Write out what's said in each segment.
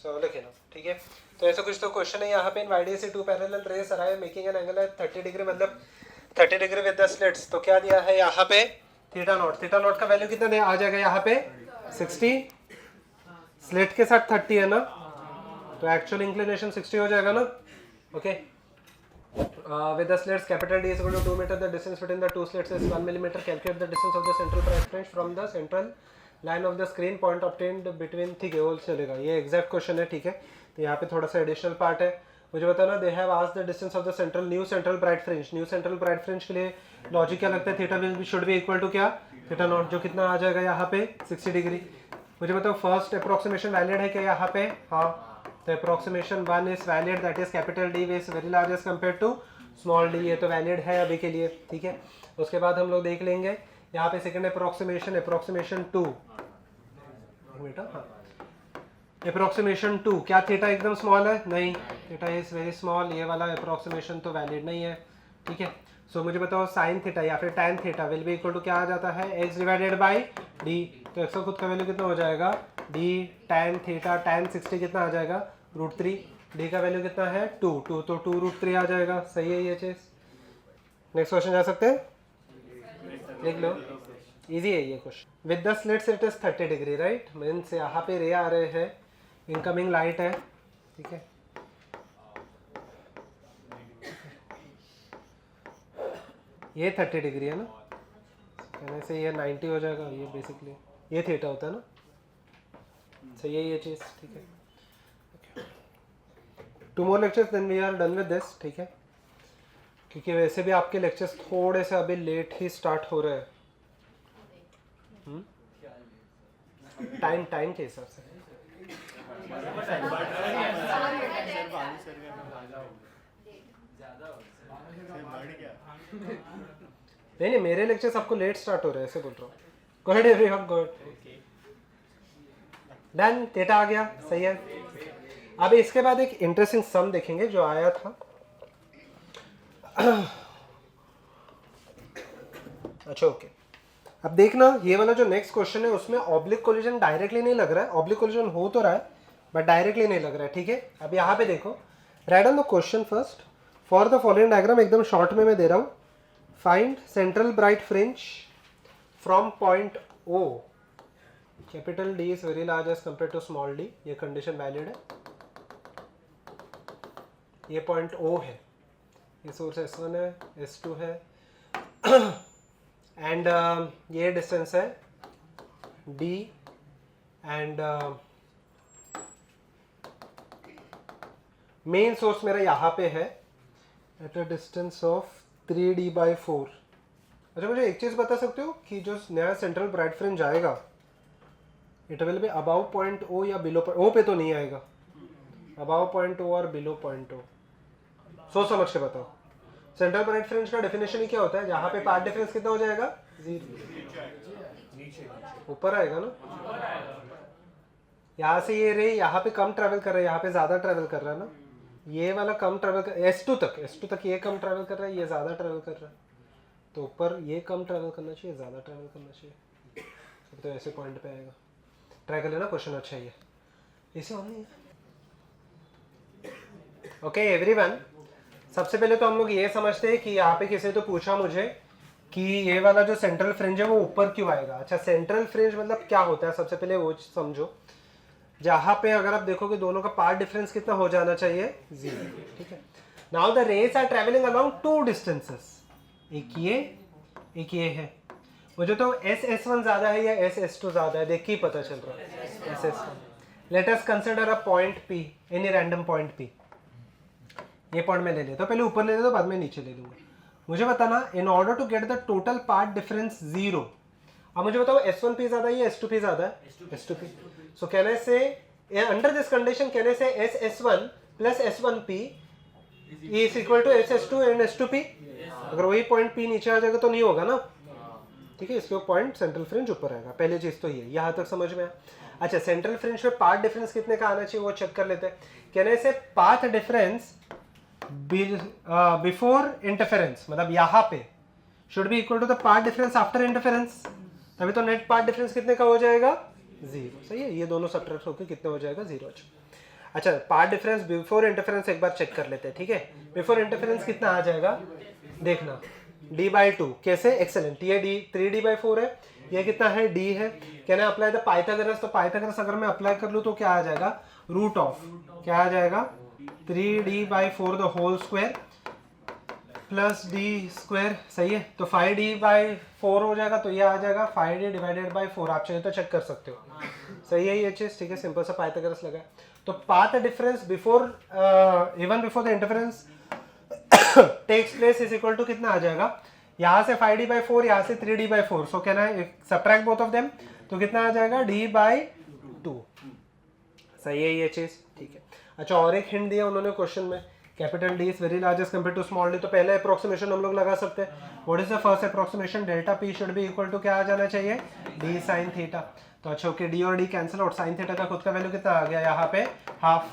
सो लिखे लो, ठीक है। तो ऐसा कुछ तो क्वेश्चन है यहाँ पे, इन वाइडियस से two parallel rays arrive making an angle at 30 degree, मतलब 30 डिग्री विद द स्लिट्स। तो क्या दिया है यहाँ पे, थीटा नॉट का वैल्यू कितना आ जाएगा यहाँ पे 60, स्लिट के साथ 30 है ना, तो एक्चुअल इंक्लिनेशन 60 हो जाएगा ना, okay. With the slits capital D is equal to 2 meter, the distance between the two slits is 1 millimeter. Calculate the distance of the central bright fringe from the central line of the screen point obtained between, ठीक है वो चलेगा, ये exact question है, ठीक है। तो यहाँ पे थोड़ा सा एडिशनल पार्ट है, मुझे बताना, they have asked the distance of the central new central bright fringe. New central bright fringe के लिए लॉजिक क्या लगता है, theta should be equal to क्या, थीटा नॉट, जो कितना आ जाएगा यहाँ पे 60 डिग्री। मुझे बताओ फर्स्ट अप्रोक्सीमेशन वैलिड है क्या यहाँ पे, हाँ। तो approximation 1 is valid, that is capital D is very large as compare to small d, ये तो वैलिड है अभी के लिए, ठीक है। उसके बाद हम लोग देख लेंगे यहाँ पे सेकंड अप्रोक्सीमेशन 2 बेटा, हाँ अप्रोक्सीमेशन 2, क्या थीटा एकदम स्मॉल है, नहीं, थीटा इज वेरी स्मॉल, ये वाला अप्रोक्सीमेशन तो वैलिड नहीं है, ठीक है। सो मुझे बताओ साइन थीटा या फिर tan theta will be equal to क्या आ जाता है, x डिवाइडेड बाई डी। तो x का खुद का वैल्यू कितना हो जाएगा, d टैन थीटा, टैन 60 कितना आ जाएगा √3, d का वैल्यू कितना है 2 तो 2 √3 आ जाएगा, सही है ये चीज। नेक्स्ट क्वेश्चन जा सकते हैं, देख लो, इजी है ये question. With the slits it is 30 degree right, means यहाँ पे रे आ रहे हैं, इनकमिंग लाइट है, ठीक है। ये 30 डिग्री है ना, कहने से ये 90 हो जाएगा, ये बेसिकली ये थीटा होता है ना, सही है ये चीज़, ठीक है। 2 more lectures then we are done with this, ठीक है, क्योंकि वैसे भी आपके लेक्चर्स थोड़े से अभी लेट ही स्टार्ट हो रहे हैं, टाइम के हिसाब से। नहीं मेरे लेक्चर्स आपको लेट स्टार्ट हो रहे हैं, ऐसे बोल रहा हूँ। Go ahead everyone, go ahead. Done, theta आ गया, सही है। अब इसके बाद एक इंटरेस्टिंग सम देखेंगे जो आया था। अच्छा ओके, अब देखना ये वाला जो नेक्स्ट क्वेश्चन है उसमें ऑब्लिक कोलिजन डायरेक्टली नहीं लग रहा है, ऑब्लिक कोलिजन हो तो रहा है बट डायरेक्टली नहीं लग रहा है, ठीक है। अब यहाँ पे देखो, write on the question first for the following diagram, एकदम शॉर्ट में मैं दे रहा हूँ। Find central bright fringe from point O, capital D is very large as compare to small d, ये कंडीशन वैलिड है। ये पॉइंट O है, ये सोर्स S1 है, S2 है एंड ये डिस्टेंस है D एंड मेन सोर्स मेरा यहाँ पे है at a distance of 3d/4। अच्छा मुझे एक चीज़ बता सकते हो कि जो नया सेंट्रल ब्राइट फ्रिंज आएगा it will be above point O या बिलो, O पे तो नहीं आएगा, अबाउ पॉइंट O और बिलो पॉइंट O, सोच समझ के बताओ। सेंट्रल ब्राइट फ्रिंज का डेफिनेशन ही क्या होता है, यहाँ पे पाथ डिफरेंस कितना हो जाएगा 0, ऊपर आएगा ना, यहाँ से ये रे यहाँ पे कम ट्रैवल कर रहा है, यहाँ पे ज़्यादा ट्रैवल कर रहा है ना, ये वाला कम ट्रैवल कर, S2 तक ये कम ट्रैवल कर रहा है, ये ज़्यादा ट्रैवल कर रहा है, तो ऊपर ये कम ट्रैवल करना चाहिए, ज़्यादा ट्रैवल करना चाहिए, तो ऐसे पॉइंट पे आएगा। ट्राई कर लेना, क्वेश्चन अच्छा ही है, इसे हम नहीं। ओके एवरीवन, सबसे पहले तो हम लोग ये समझते हैं कि यहाँ पे किसी तो पूछा मुझे कि ये वाला जो सेंट्रल फ्रिंज है वो ऊपर क्यों आएगा। अच्छा सेंट्रल फ्रिंज मतलब क्या होता है, सबसे पहले वो समझो। जहाँ पे अगर आप देखोगे दोनों का पाथ डिफरेंस कितना हो जाना चाहिए 0, ठीक है। Now the rays are travelling along 2 distances, एक ये है। मुझे तो S1 ज्यादा है या S2 ज्यादा है देख के ही पता चल रहा है, S1। Late us consider a point P, any random point P। ये पॉइंट मैं ले लेता हूँ, पहले ऊपर ले लेता हूँ बाद में नीचे ले लूंगा। मुझे बताना in order to get the total path difference 0। अब मुझे बताओ S1P ज्यादा है या S2P ज्यादा है, S2P। सो कहने से अंडर दिस कंडीशन कहने से SS1 plus S1P is equal to SS2 and S2P। अगर वही पॉइंट P नीचे आ जाएगा तो नहीं होगा ना, ठीक है, इसके पॉइंट सेंट्रल फ्रिंज ऊपर आएगा। पहले चीज तो ये यहाँ तक समझ में आया। अच्छा सेंट्रल फ्रिंज पे पाथ डिफरेंस कितने का आना चाहिए वो चेक कर लेते हैं। कहने से पाथ डिफरेंस बिफोर इंटरफेरेंस, मतलब यहाँ पे should be equal to the path difference after interference, तभी तो नेट पाथ डिफरेंस कितने का हो जाएगा 0, सही है। ये दोनों सब्ट्रैक्ट होकर कितने हो जाएगा 0। अच्छा पाथ डिफरेंस बिफोर इंटरफेरेंस एक बार चेक कर लेते हैं, ठीक है। बिफोर इंटरफेरेंस कितना आ जाएगा देखना, d/2 कैसे, एक्सेलेंट, ये d 3d/4 है, ये कितना है d है। Can I apply the Pythagoras, तो पाइथागोरस अगर मैं अप्लाई कर लूँ तो क्या आ जाएगा, रूट ऑफ क्या आ जाएगा 3d/4 the whole square plus D square, सही है। तो 5d/4 हो जाएगा, तो ये आ जाएगा 5d/4, आप चाहिए तो चेक कर सकते हो, सही है ये चीज, ठीक है। सिंपल सा पाइथागोरस लगा। तो path difference before even before the interference takes place is equal to कितना आ जाएगा, यहाँ से 5d/4, यहाँ से 3d/4, so can I subtract both of them, तो कितना आ जाएगा d/2, सही है ये चीज, ठीक है। अच्छा और एक हिंट दिया उन्होंने क्वेश्चन में, capital D is very large as compare to small d, तो पहले अप्रोक्सीमेशन हम लोग लगा सकते हैं। What is the first approximation, delta P should be equal to क्या आ जाना चाहिए, डी साइन थीटा। तो अच्छा ओके, डी और D cancel out, sine theta का खुद का वैल्यू कितना आ गया यहाँ पे हाफ,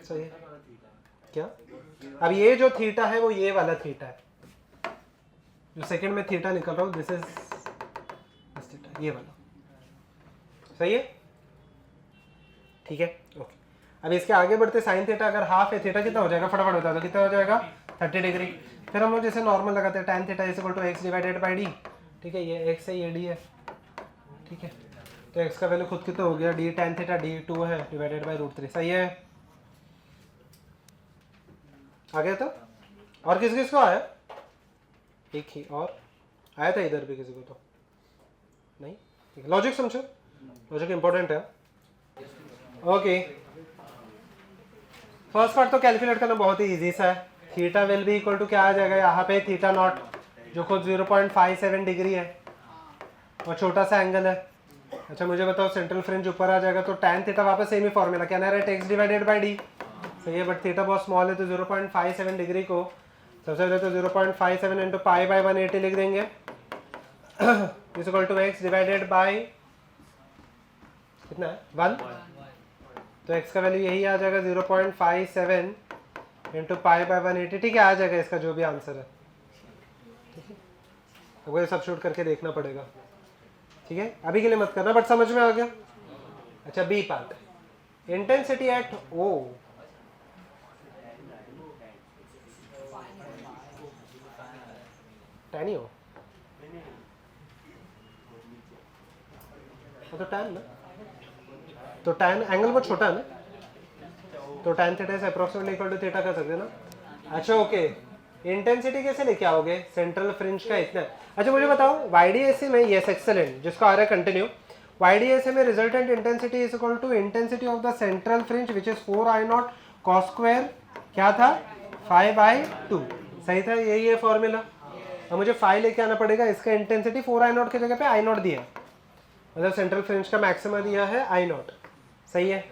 सही है क्या। अब ये जो थीटा है वो ये वाला थीटा है, जो सेकंड में थीटा निकल रहा हूँ, दिस इज थीटा, ये वाला, सही है, ठीक है ओके। अब इसके आगे बढ़ते, साइन थीटा अगर हाफ है, थीटा कितना हो जाएगा, फटाफट बता दो कितना हो जाएगा 30 डिग्री। फिर हम लोग जैसे नॉर्मल लगाते हैं, tan theta is equal to x divided by D, ठीक है, ये x है ये d है, ठीक है। तो x का वैल्यू खुद कितना हो गया, d tan थीटा d2 है डिवाइडेड बाई √3, सही है। आ गया था, और किस किस को आया, एक ही और आया था इधर भी किसी को तो नहीं, ठीक है। लॉजिक समझो, लॉजिक इंपॉर्टेंट है, ओके। फर्स्ट पार्ट तो कैलकुलेट करना बहुत ही इजी सा है। Theta will be equal to क्या आ जाएगा यहाँ पे, थीटा नॉट जो खुद 0.57 डिग्री है और छोटा सा एंगल है। अच्छा मुझे बताओ सेंट्रल फ्रिंज ऊपर आ जाएगा, तो tan थीटा वापस सेम ही फॉर्मूला, क्या ना रहा, x डिवाइडेड बाई डी, सही है। बट थीटा बहुत स्मॉल है, तो 0.57 डिग्री को सबसे पहले तो 0.57 इंटू पाई बाई 180 लिख देंगे, is equal to x divided by कितना है 1, तो x का वैल्यू यही आ जाएगा 0.57 इंटू पाई बाई 180, ठीक है, आ जाएगा इसका जो भी आंसर है, ठीक है। आपको ये सब्स्टिट्यूट करके देखना पड़ेगा, ठीक है, अभी के लिए मत करना, बट समझ में आ गया। अच्छा B part, intensity at O, टैन ही हो तो टैन ना, तो टैन एंगल बहुत छोटा है ना, तो tan theta is approximately equal to theta कर सकते हैं ना। अच्छा ओके, इंटेंसिटी कैसे लेके आओगे, सेंट्रल फ्रिंज का इतना। अच्छा मुझे बताओ YDAC में, यस एक्सेलेंट, जिसका आ रहा है कंटिन्यू, YDAC में resultant intensity is equal to intensity of the central fringe which is 4I0 cos square क्या था 5/2, सही था, यही है फॉर्मूला। अब मुझे 5 लेके आना पड़ेगा, इसका इंटेंसिटी 4I0 की जगह पे I0 दिया है, मतलब सेंट्रल फ्रिंज का मैक्सिमा दिया है I0, सही है।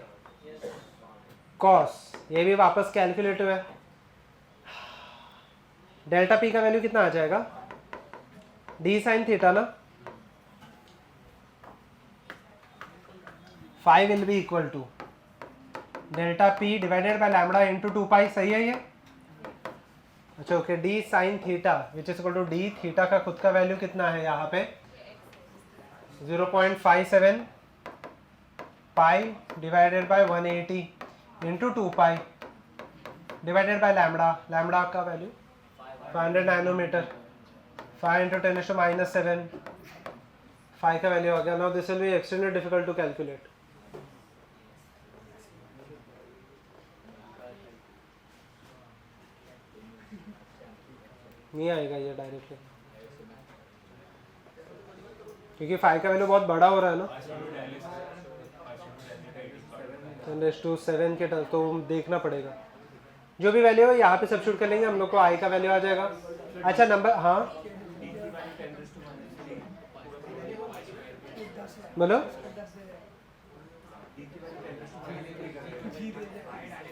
कॉस ये भी वापस कैलकुलेट हुआ है, डेल्टा पी का वैल्यू कितना आ जाएगा, डी साइन थीटा ना, 5 will be equal to delta P divided by lambda into 2 pi, सही है ये। अच्छा okay, D sine theta which is equal to D theta का खुद का वैल्यू कितना है यहाँ पे 0.57 pi divided by 180 into 2 pi divided by lambda, lambda का वैल्यू 500 नैनोमीटर, 5 इंटू 10⁻⁷, 5 का वैल्यू आ गया। Now this will be extremely difficult to calculate, नहीं आएगा ये डायरेक्टली, क्योंकि 5 का वैल्यू बहुत बड़ा हो रहा है ना, 10⁻⁷ के टर्म, तो देखना पड़ेगा जो भी वैल्यू है यहाँ पे सब्स्टिट्यूट कर लेंगे, हम लोग को आई का वैल्यू आ जाएगा। अच्छा नंबर, हाँ बोलो,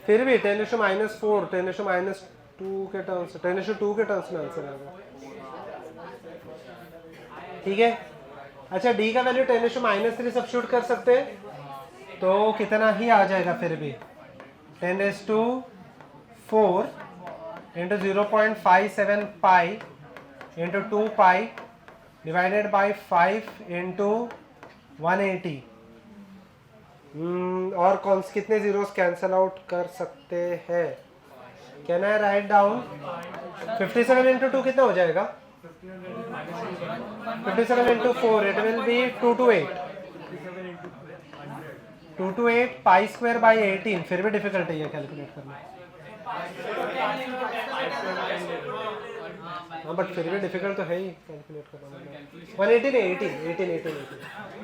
फिर भी 10⁻⁴ 10⁻² के टर्म्स, 10⁻² के टर्म्स में आंसर आएगा, ठीक है। अच्छा डी का वैल्यू 10⁻³ सब्स्टिट्यूट कर सकते हैं, तो कितना ही आ जाएगा फिर भी 10⁻⁴ into 0.57 pi into 2 pi divided by 5 into 180, और कौन से कितने जीरोस कैंसल आउट कर सकते हैं? Can I write down 57 into 2 कितना हो जाएगा? 57 into 4 it will B 228 228 pi square by 18। फिर भी डिफिकल्ट है ये कैलकुलेट करना। हाँ बट फिर भी डिफिकल्ट तो है ही कैलकुलेट करना। 118 18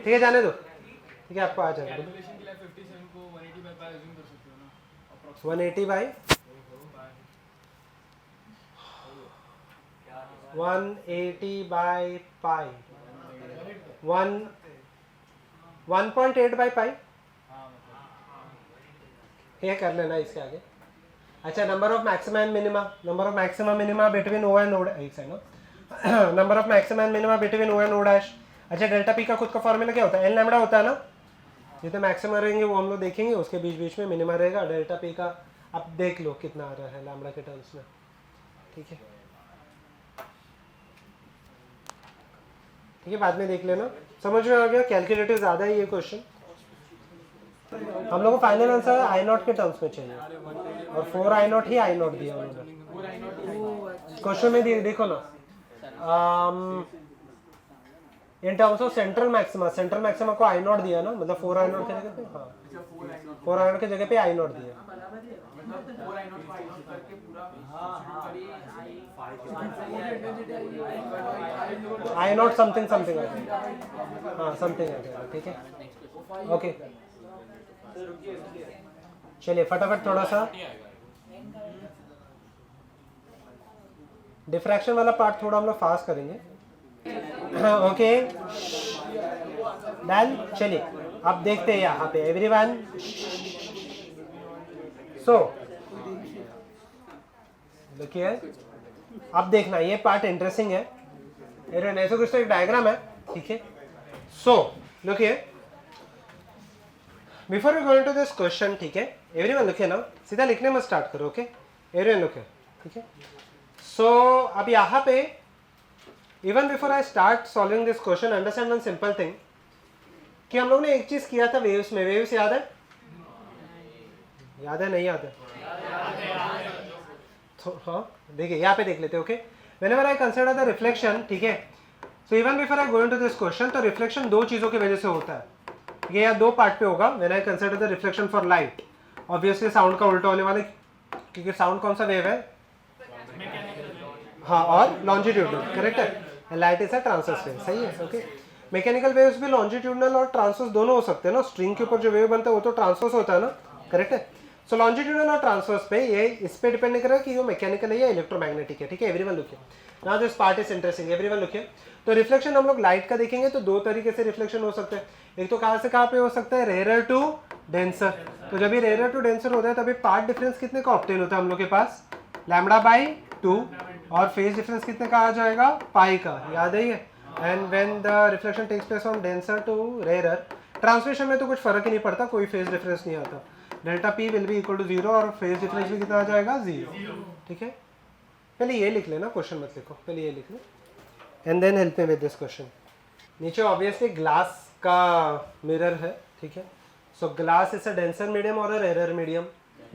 ठीक है, जाने दो। ठीक है, आपको आ जाएगा। 180 by 180 by pi 1.8 by pi ये कर लेना इसके आगे। अच्छा, number of maxima and minima, number of maxima minima between O and O, एक second, number of maxima and minima between O and O dash. अच्छा, डेल्टा पी का खुद का फॉर्मूला क्या होता है? एल लैम्बडा होता है ना। जितने मैक्सिमा रहेंगे वो हम लोग देखेंगे, उसके बीच बीच में मिनिमा रहेगा। डेल्टा पी का आप देख लो कितना आ रहा है लैम्बडा के टर्म्स में। ठीक है, ठीक है, बाद में देख लेना। समझ में आ गया? कैलकुलेटिव ज़्यादा है ये क्वेश्चन। हम लोग को फाइनल आंसर आई नॉट के टर्म्स में चाहिए, और 4 आई नॉट ही आई नॉट दिया उन्होंने क्वेश्चन में। देखो ना, in terms of central maxima, central maxima को आई नॉट दिया ना, मतलब 4 आई नॉट की जगह पे, हाँ 4 आई नॉट की जगह पे आई नॉट दिया। आई नॉट समथिंग समथिंग आ जाएगा, हाँ समथिंग आ जाएगा। ठीक है, ओके, चलिए फटाफट थोड़ा सा डिफ्रैक्शन वाला पार्ट थोड़ा हम लोग फास्ट करेंगे। Okay done. चलिए अब देखते हैं यहाँ पे एवरीवन। सो देखिए, अब देखना ये पार्ट इंटरेस्टिंग है। ऐसे कुछ तो एक डायग्राम है। ठीक है, सो लुकिए before we going to this question. ठीक है, एवरीवन लुकिए ना, सीधा लिखने में स्टार्ट करो। ओके एवरीवन लुकिए। ठीक है, सो अब यहाँ पे even before I start solving this question, understand one simple thing कि हम लोग ने एक चीज किया था वेव्स में। वेव्स याद है? याद है नहीं याद है? तो हाँ देखिए यहाँ पे देख लेते हैं। Okay, whenever I consider the reflection, ठीक है, so even before I go into this question, तो रिफ्लेक्शन दो चीजों की वजह से होता है। ये या दो पार्ट पे होगा। When I consider the reflection for light, obviously sound का उल्टा होने वाला, क्योंकि साउंड कौन सा वेव है? हाँ, और लॉन्जिट्यूडनल, करेक्ट है। Light is a transverse wave, सही है। ओके, मैकेनिकल वेव्स भी लॉन्जिट्यूडनल और ट्रांसवर्स दोनों हो सकते हैं ना। स्ट्रिंग के ऊपर जो वेव बनता है वो तो ट्रांसवर्स होता है ना, करेक्ट है। सो लॉन्जिट्यूडनल और ट्रांसवर्स पे ये इस पे डिपेंड नहीं कर रहा कि वो मैकेनिकल है या इलेक्ट्रोमैग्नेटिक है। ठीक है, एवरीवन लुकिए now, this part is interesting. Everyone लुकिए, तो रिफ्लेक्शन हम लोग लाइट का देखेंगे तो दो तरीके से रिफ्लेक्शन हो सकते हैं। एक तो कहाँ से कहाँ पे हो सकता है? Rare to denser. तो जब ये रेयर टू डेंसर होता है तभी पार्ट डिफरेंस कितने का ऑब्टेन होता है हम लोग के पास? लैम्बडा बाई 2, और फेज डिफरेंस कितने का आ जाएगा? पाई का, याद है ये। And when the reflection takes place from denser to rare, transmission में तो कुछ फर्क ही नहीं पड़ता, कोई फेज डिफरेंस नहीं आता। Delta P will be equal to 0 और फेज डिफरेंस भी कितना आ जाएगा? 0। ठीक है, पहले ये लिख लेना, क्वेश्चन मत लिखो, पहले ये लिख लो and then help me with this question. नीचे ऑब्वियसली ग्लास का मिरर है। ठीक है, so glass is a denser medium और a rare medium?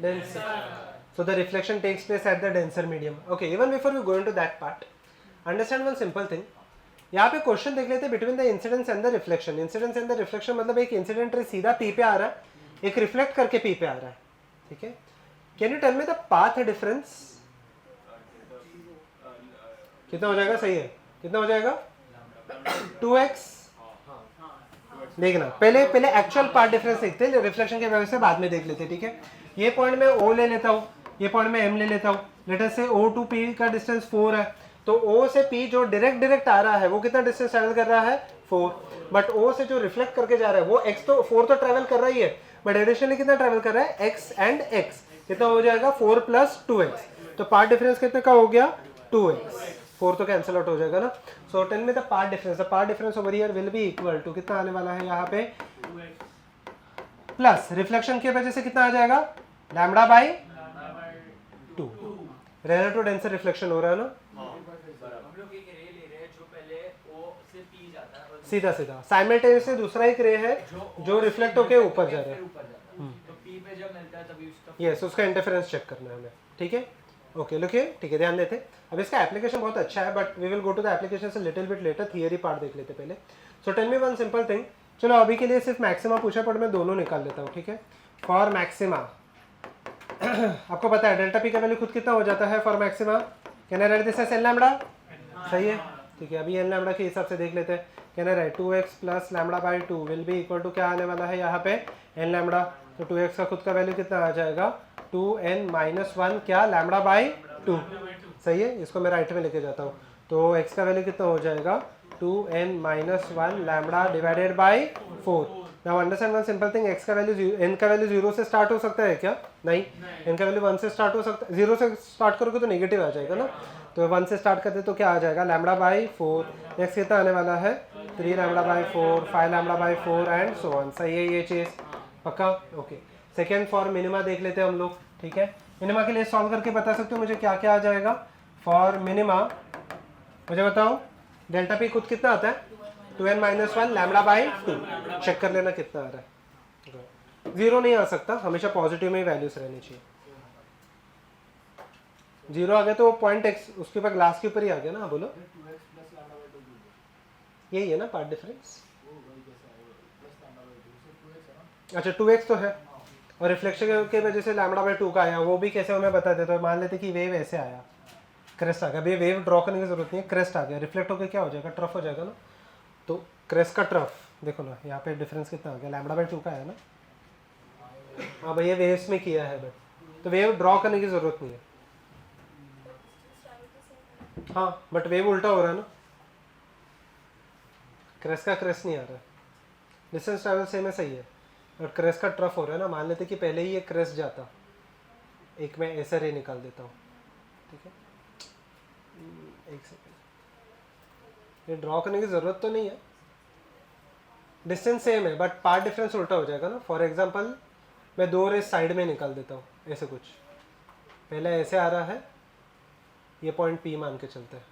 Denser. So the reflection takes place at the denser medium. Okay, even before we go into that part, understand one simple thing. यहाँ पे question देख लेते हैं between the incidence and the reflection. Incidence and the reflection मतलब एक incident ray सीधा P पे आ रहा है, एक रिफ्लेक्ट करके पी पे आ रहा है। ठीक है, can you tell me the path difference कितना हो जाएगा? सही है, कितना हो जाएगा? 2x। देखना पहले एक्चुअल पार्ट डिफरेंस देखते हैं, रिफ्लेक्शन के वजह से बाद में देख लेते हैं। ठीक है, ये पॉइंट में O ले लेता हूँ, ये पॉइंट में M ले लेता हूँ। लेट अस से O टू P का डिस्टेंस 4 है, तो O से P जो डायरेक्ट आ रहा है वो कितना डिस्टेंस ट्रैवल कर रहा है? 4। बट O से जो रिफ्लेक्ट करके जा रहा है वो x तो 4 तो ट्रैवल कर रहा ही है, बट एडिशनली कितना ट्रैवल कर रहा है? x and x। कितना हो जाएगा? 4 प्लस 2x। तो पार्ट डिफरेंस कितने का हो गया? 2x। 4 तो कैंसिल आउट हो जाएगा ना। So tell me the part difference. The part difference over here will be equal to कितना आने वाला है यहाँ पे? प्लस रिफ्लेक्शन की वजह से कितना आ जाएगा? Lambda by 2। Rare to denser reflection हो रहा है ना। सीधा सीधा साइमल्टेनियसली दूसरा एक रे है जो रिफ्लेक्ट होके ऊपर जा रहा है। तो P पे जब मिलता है तभी उसका यस उसका इंटरफेरेंस चेक करना है हमें, ठीक है। ओके लुकिए, ठीक है, ध्यान देते। अब इसका एप्लीकेशन बहुत अच्छा है, but we will go to the application से little bit later, theory part देख लेते पहले। So tell me one simple thing. चलो अभी के लिए सिर्फ मैक्सिमा पूछा, पर मैं दोनों निकाल लेता हूँ, ठीक है। फॉर मैक्सिमा आपको पता है डेल्टा पी का वैल्यू खुद कितना हो जाता है for maxima? Can I write this as n lambda? सही है, ठीक है। अभी एन लैम्बडा के हिसाब से देख लेते हैं। Can I write 2x plus lambda by 2 will be equal to क्या आने वाला है यहाँ पे? N lambda. तो 2x का खुद का वैल्यू कितना आ जाएगा? 2n माइनस 1 क्या लैम्बडा बाई 2। सही है, इसको मैं राइट में लेके जाता हूँ। तो x का वैल्यू कितना हो जाएगा? 2n minus 1 lambda divided by 4। Now understand one simple thing, x का वैल्यू n का वैल्यू 0 से स्टार्ट हो सकता है क्या? नहीं, n का वैल्यू 1 से स्टार्ट हो सकता है। 0 से स्टार्ट करोगे तो नेगेटिव आ जाएगा ना, तो 1 से स्टार्ट करते तो क्या आ जाएगा? Lambda by 4। नेक्स्ट कितना आने वाला है? 3 lambda by 4, 5 lambda by 4 and so on. सही है ये चीज़, पक्का? ओके। सेकेंड फॉर मिनिमा देख लेते हैं हम लोग, ठीक है। मिनिमा के लिए सॉल्व करके बता सकते हो मुझे क्या क्या आ जाएगा? फॉर मिनिमा मुझे बताओ, डेल्टा पी खुद कितना आता है? 2n minus 1 lambda by 2। Check कर लेना कितना आ रहा है। 0 नहीं आ सकता, हमेशा पॉजिटिव में ही वैल्यूज रहनी चाहिए। 0 आ गया तो पॉइंट एक्स उसके ऊपर ग्लास के ऊपर ही आ गया ना। बोलो, यही है ना पार्ट डिफरेंस? अच्छा 2x तो है, और रिफ्लेक्शन के वजह से लैम्बडा बाई 2 का आया। वो भी कैसे हमें बता देते? तो मान लेते कि वेव ऐसे आया, क्रेस्ट आ गया। अभी वेव ड्रॉ करने की जरूरत नहीं है, क्रेस्ट आ गया, रिफ्लेक्ट होकर क्या हो जाएगा? ट्रफ हो जाएगा ना। तो क्रेस्ट का ट्रफ देखो ना, यहाँ पे डिफरेंस कितना आ गया? लैम्बडा बाई 2 का आया ना। हाँ भैया वेव्स में किया है, बट तो वेव ड्रॉ करने की जरूरत नहीं है। हाँ बट वेव उल्टा हो रहा है ना, क्रेस्ट का क्रेस्ट नहीं आ रहा है। डिस्टेंस ट्रैवल सेम है, सही है, और क्रेस्ट का ट्रफ हो रहा है ना। मान लेते कि पहले ही ये क्रेस्ट जाता, एक मैं ऐसा रे निकाल देता हूँ, ठीक है। एक सेकेंड, ये ड्रॉ करने की ज़रूरत तो नहीं है, डिस्टेंस सेम है, बट पार्ट डिफरेंस उल्टा हो जाएगा ना। फॉर एग्जांपल मैं 2 रेस साइड में निकाल देता हूँ, ऐसे कुछ। पहले ऐसे आ रहा है, ये पॉइंट P मान के चलते हैं,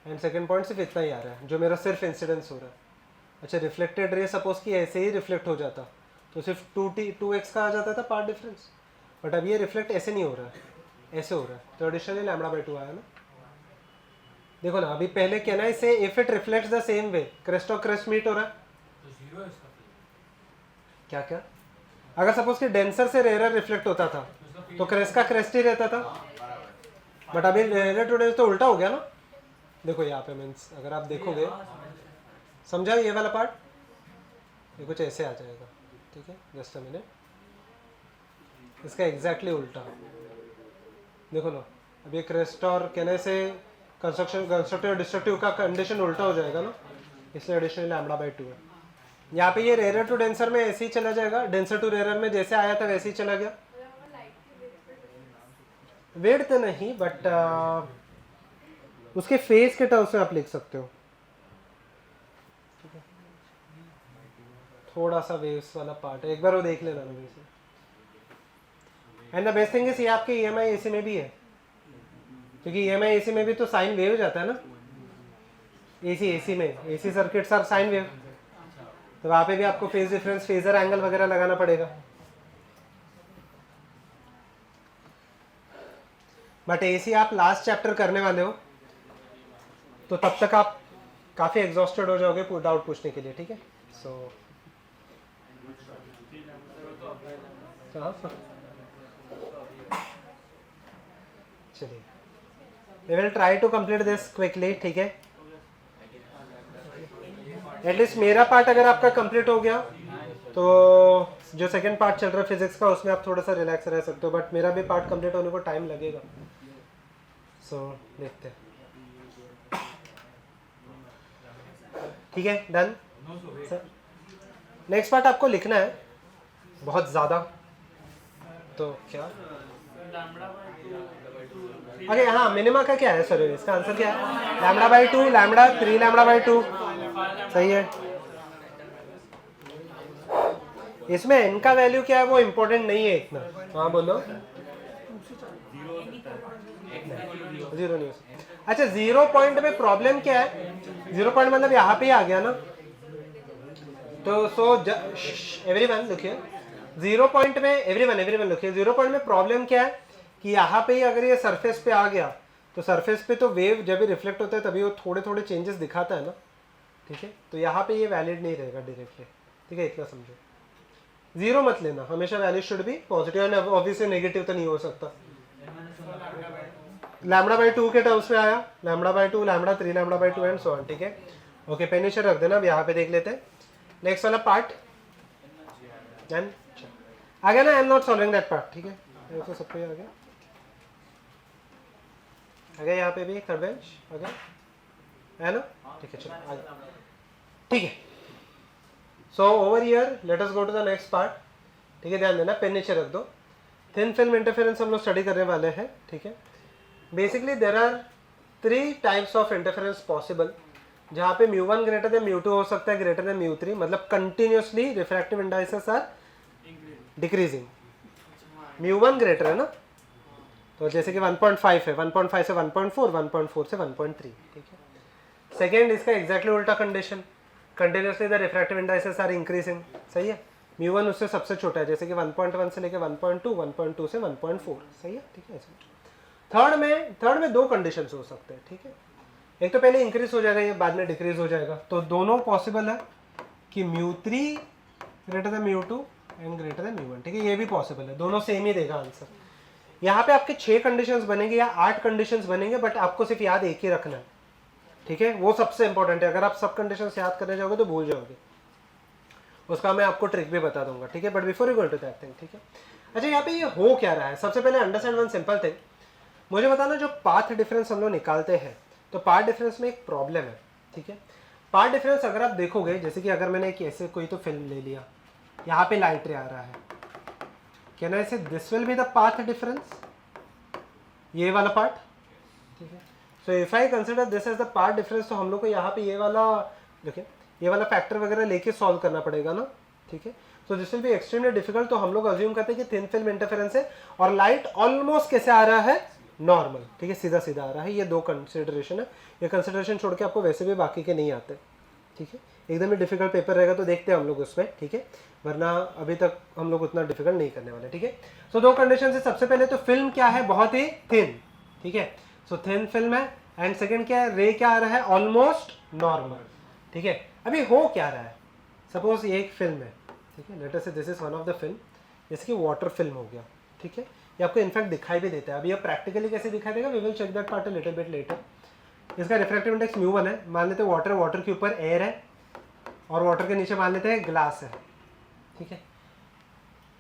एंड सेकेंड पॉइंट सिर्फ इतना ही आ रहा है जो मेरा सिर्फ इंसिडेंस हो रहा है। अच्छा रिफ्लेक्टेड रे सपोज कि ऐसे ही रिफ्लेक्ट हो जाता तो सिर्फ 2x का आ जाता था पार्ट डिफरेंस, बट अब ये रिफ्लेक्ट ऐसे नहीं हो रहा है, ऐसे हो रहा है, तो एडिशनली लैम्बडा बाई 2 आया ना। देखो ना, अभी पहले क्या ना, इसे if it reflects the same way, crest और क्रेस्ट मीट हो रहा है, तो 0 है इसका। क्या क्या? अगर सपोज कि डेंसर से रेयर रिफ्लेक्ट होता था तो क्रेस्ट का क्रेस्ट ही रहता था, बट अभी रेयर टू डेंस तो उल्टा हो गया ना। देखो यहाँ पे मीन्स अगर आप देखोगे, समझा ये वाला पार्ट, ये कुछ ऐसे आ जाएगा, ठीक है। जस्ट अ मिनट, इसका एग्जैक्टली उल्टा देखो ना। अब ये क्रेस्ट और कहने से कंस्ट्रक्टिव और डिस्ट्रक्टिव का कंडीशन उल्टा हो जाएगा ना, इसलिए एडिशनल लैम्बडा बाई 2 है। यहाँ पे ये रेयर टू डेंसर में ऐसे ही चला जाएगा, डेंसर टू रेयर में जैसे आया था वैसे ही चला गया। वेट तो नहीं, बट उसके फेस के टर्म्स में आप लिख सकते हो, थोड़ा सा वेव्स वाला पार्ट है, एक बार वो देख लेना मेरे से। And the best thing is ये आपके EMI AC में भी है, क्योंकि EMI AC में भी तो साइन वेव जाता है ना। AC में AC circuits are sine wave, तो वहाँ पे भी आपको फेज डिफरेंस, फेजर एंगल वगैरह लगाना पड़ेगा। बट AC आप लास्ट चैप्टर करने वाले हो, तो तब तक आप काफ़ी एग्जॉस्टेड हो जाओगे डाउट पूछने के लिए, ठीक है। सो चलिए, we will try to complete this quickly, ठीक है। एटलीस्ट मेरा पार्ट अगर आपका कंप्लीट हो गया तो जो सेकंड पार्ट चल रहा है फिजिक्स का, उसमें आप थोड़ा सा रिलैक्स रह सकते हो, बट मेरा भी पार्ट कंप्लीट होने को टाइम लगेगा। सो देखते हैं, ठीक है, डन। नेक्स्ट पार्ट आपको लिखना है बहुत ज़्यादा, तो क्या अरे हाँ, मिनिमा का क्या है? सॉरी, इसका आंसर क्या है? Lambda by 2, lambda 3 lambda by 2, सही है। इसमें n का वैल्यू क्या है वो इम्पोर्टेंट नहीं है इतना। हाँ बोलो, 0 नहीं हो सकता। अच्छा 0 पॉइंट में प्रॉब्लम क्या है? 0 पॉइंट मतलब यहाँ पे ही आ गया ना, तो सो एवरीवन लुकिए 0 पॉइंट में एवरीवन लुकिए 0 पॉइंट में प्रॉब्लम क्या है कि यहाँ पे ही अगर ये सरफेस पे आ गया तो सरफेस पे तो वेव जब भी रिफ्लेक्ट होता है तभी वो थोड़े थोड़े चेंजेस दिखाता है ना, ठीक है। तो यहाँ पे ये वैलिड नहीं रहेगा डायरेक्टली, ठीक है, इतना समझो। 0 मत लेना, हमेशा वैल्यू शुड भी पॉजिटिव एंड ऑब्वियसली नेगेटिव तो नहीं हो सकता। λ/2 के टर्म्स में आया, λ/2, λ3, λ/2 एंड सो ऑन, ठीक है। ओके, पेन नीचे रख देना, अब यहाँ पे देख लेते हैं नेक्स्ट वाला पार्ट। देन आ गया ना, I am not solving that part, ठीक है, तो सबको आ गया, आ गया यहाँ पे भी थर्ड बेंच आ गया है ना, ठीक है, चलो आ गया, ठीक है। So over here let us go to the next part, ठीक है, ध्यान देना, पेन नीचे रख दो। थिन फिल्म इंटरफेरेंस हम लोग स्टडी करने वाले हैं, ठीक है। Basically there are 3 types of interference possible, जहाँ पे μ1 ग्रेटर देन μ2 हो सकता है, ग्रेटर देन μ3, मतलब continuously refractive indices are decreasing. μ1 greater है ना, तो जैसे कि 1.5 है, 1.5 से 1.4, 1.4 से 1.3, ठीक है। सेकेंड, इसका एग्जैक्टली उल्टा कंडीशन, continuously the refractive indices are increasing, सही है। μ1 उससे सबसे छोटा है, जैसे कि 1.1 से लेकर 1.2, 1.2 से 1.4, सही है, ठीक है। थर्ड में 2 कंडीशंस हो सकते हैं, ठीक है। एक तो पहले इंक्रीज हो जाएगा, ये बाद में डिक्रीज हो जाएगा, तो दोनों पॉसिबल है कि μ3 greater than μ2 and greater than μ1, ठीक है, ये भी पॉसिबल है, दोनों सेम ही देगा आंसर। यहाँ पे आपके 6 कंडीशंस बनेंगे या 8 कंडीशंस बनेंगे, बट आपको सिर्फ याद एक ही रखना है, ठीक है, वो सबसे इंपॉर्टेंट है। अगर आप सब कंडीशंस याद करने जाओगे तो भूल जाओगे, उसका मैं आपको ट्रिक भी बता दूंगा, ठीक है, but before you go to that thing, ठीक है। अच्छा, यहाँ पे ये हो क्या रहा है, सबसे पहले अंडरस्टैंड वन सिंपल थिंग, मुझे बताना, जो पाथ डिफरेंस हम लोग निकालते हैं, तो पाथ डिफरेंस में एक प्रॉब्लम है, ठीक है। पाथ डिफरेंस अगर आप देखोगे, जैसे कि अगर मैंने एक ऐसे कोई तो फिल्म ले लिया, यहाँ पे लाइट रे आ रहा है, क्या ना, ऐसे this will be the path difference, ये वाला पार्ट, ठीक है। So if I consider this as the part difference, तो हम लोग को यहाँ पे ये वाला देखिए, ये वाला फैक्टर वगैरह लेके सॉल्व करना पड़ेगा ना, ठीक है। So this will be extremely difficult, तो हम लोग अज्यूम करते हैं कि थिन फिल्म इंटरफेरेंस है और लाइट ऑलमोस्ट कैसे आ रहा है, नॉर्मल, ठीक है, सीधा सीधा आ रहा है। ये 2 कंसिडरेशन है, ये कंसिडरेशन छोड़ के आपको वैसे भी बाकी के नहीं आते, ठीक है। एकदम ही डिफिकल्ट पेपर रहेगा तो देखते हैं हम लोग उसमें, ठीक है, वरना अभी तक हम लोग उतना डिफिकल्ट नहीं करने वाले, ठीक है। सो 2 कंडीशन है, सबसे पहले तो फिल्म क्या है, बहुत ही थिन, ठीक है, सो थिन फिल्म है, एंड सेकेंड क्या है, रे क्या आ रहा है, ऑलमोस्ट नॉर्मल, ठीक है। अभी हो क्या रहा है, सपोज ये एक फिल्म है, ठीक है, लेट अस से this is one of the film, जैसे कि वाटर फिल्म हो गया, ठीक है, ये आपको इनफैक्ट दिखाई भी देता है। अभी ये प्रैक्टिकली कैसे दिखाई देगा, we will check that part a little bit later. इसका रिफ्रैक्टिव इंडेक्स μ1 है, मान लेते हैं वाटर के ऊपर एयर है और वाटर के नीचे मान लेते हैं ग्लास है, ठीक है,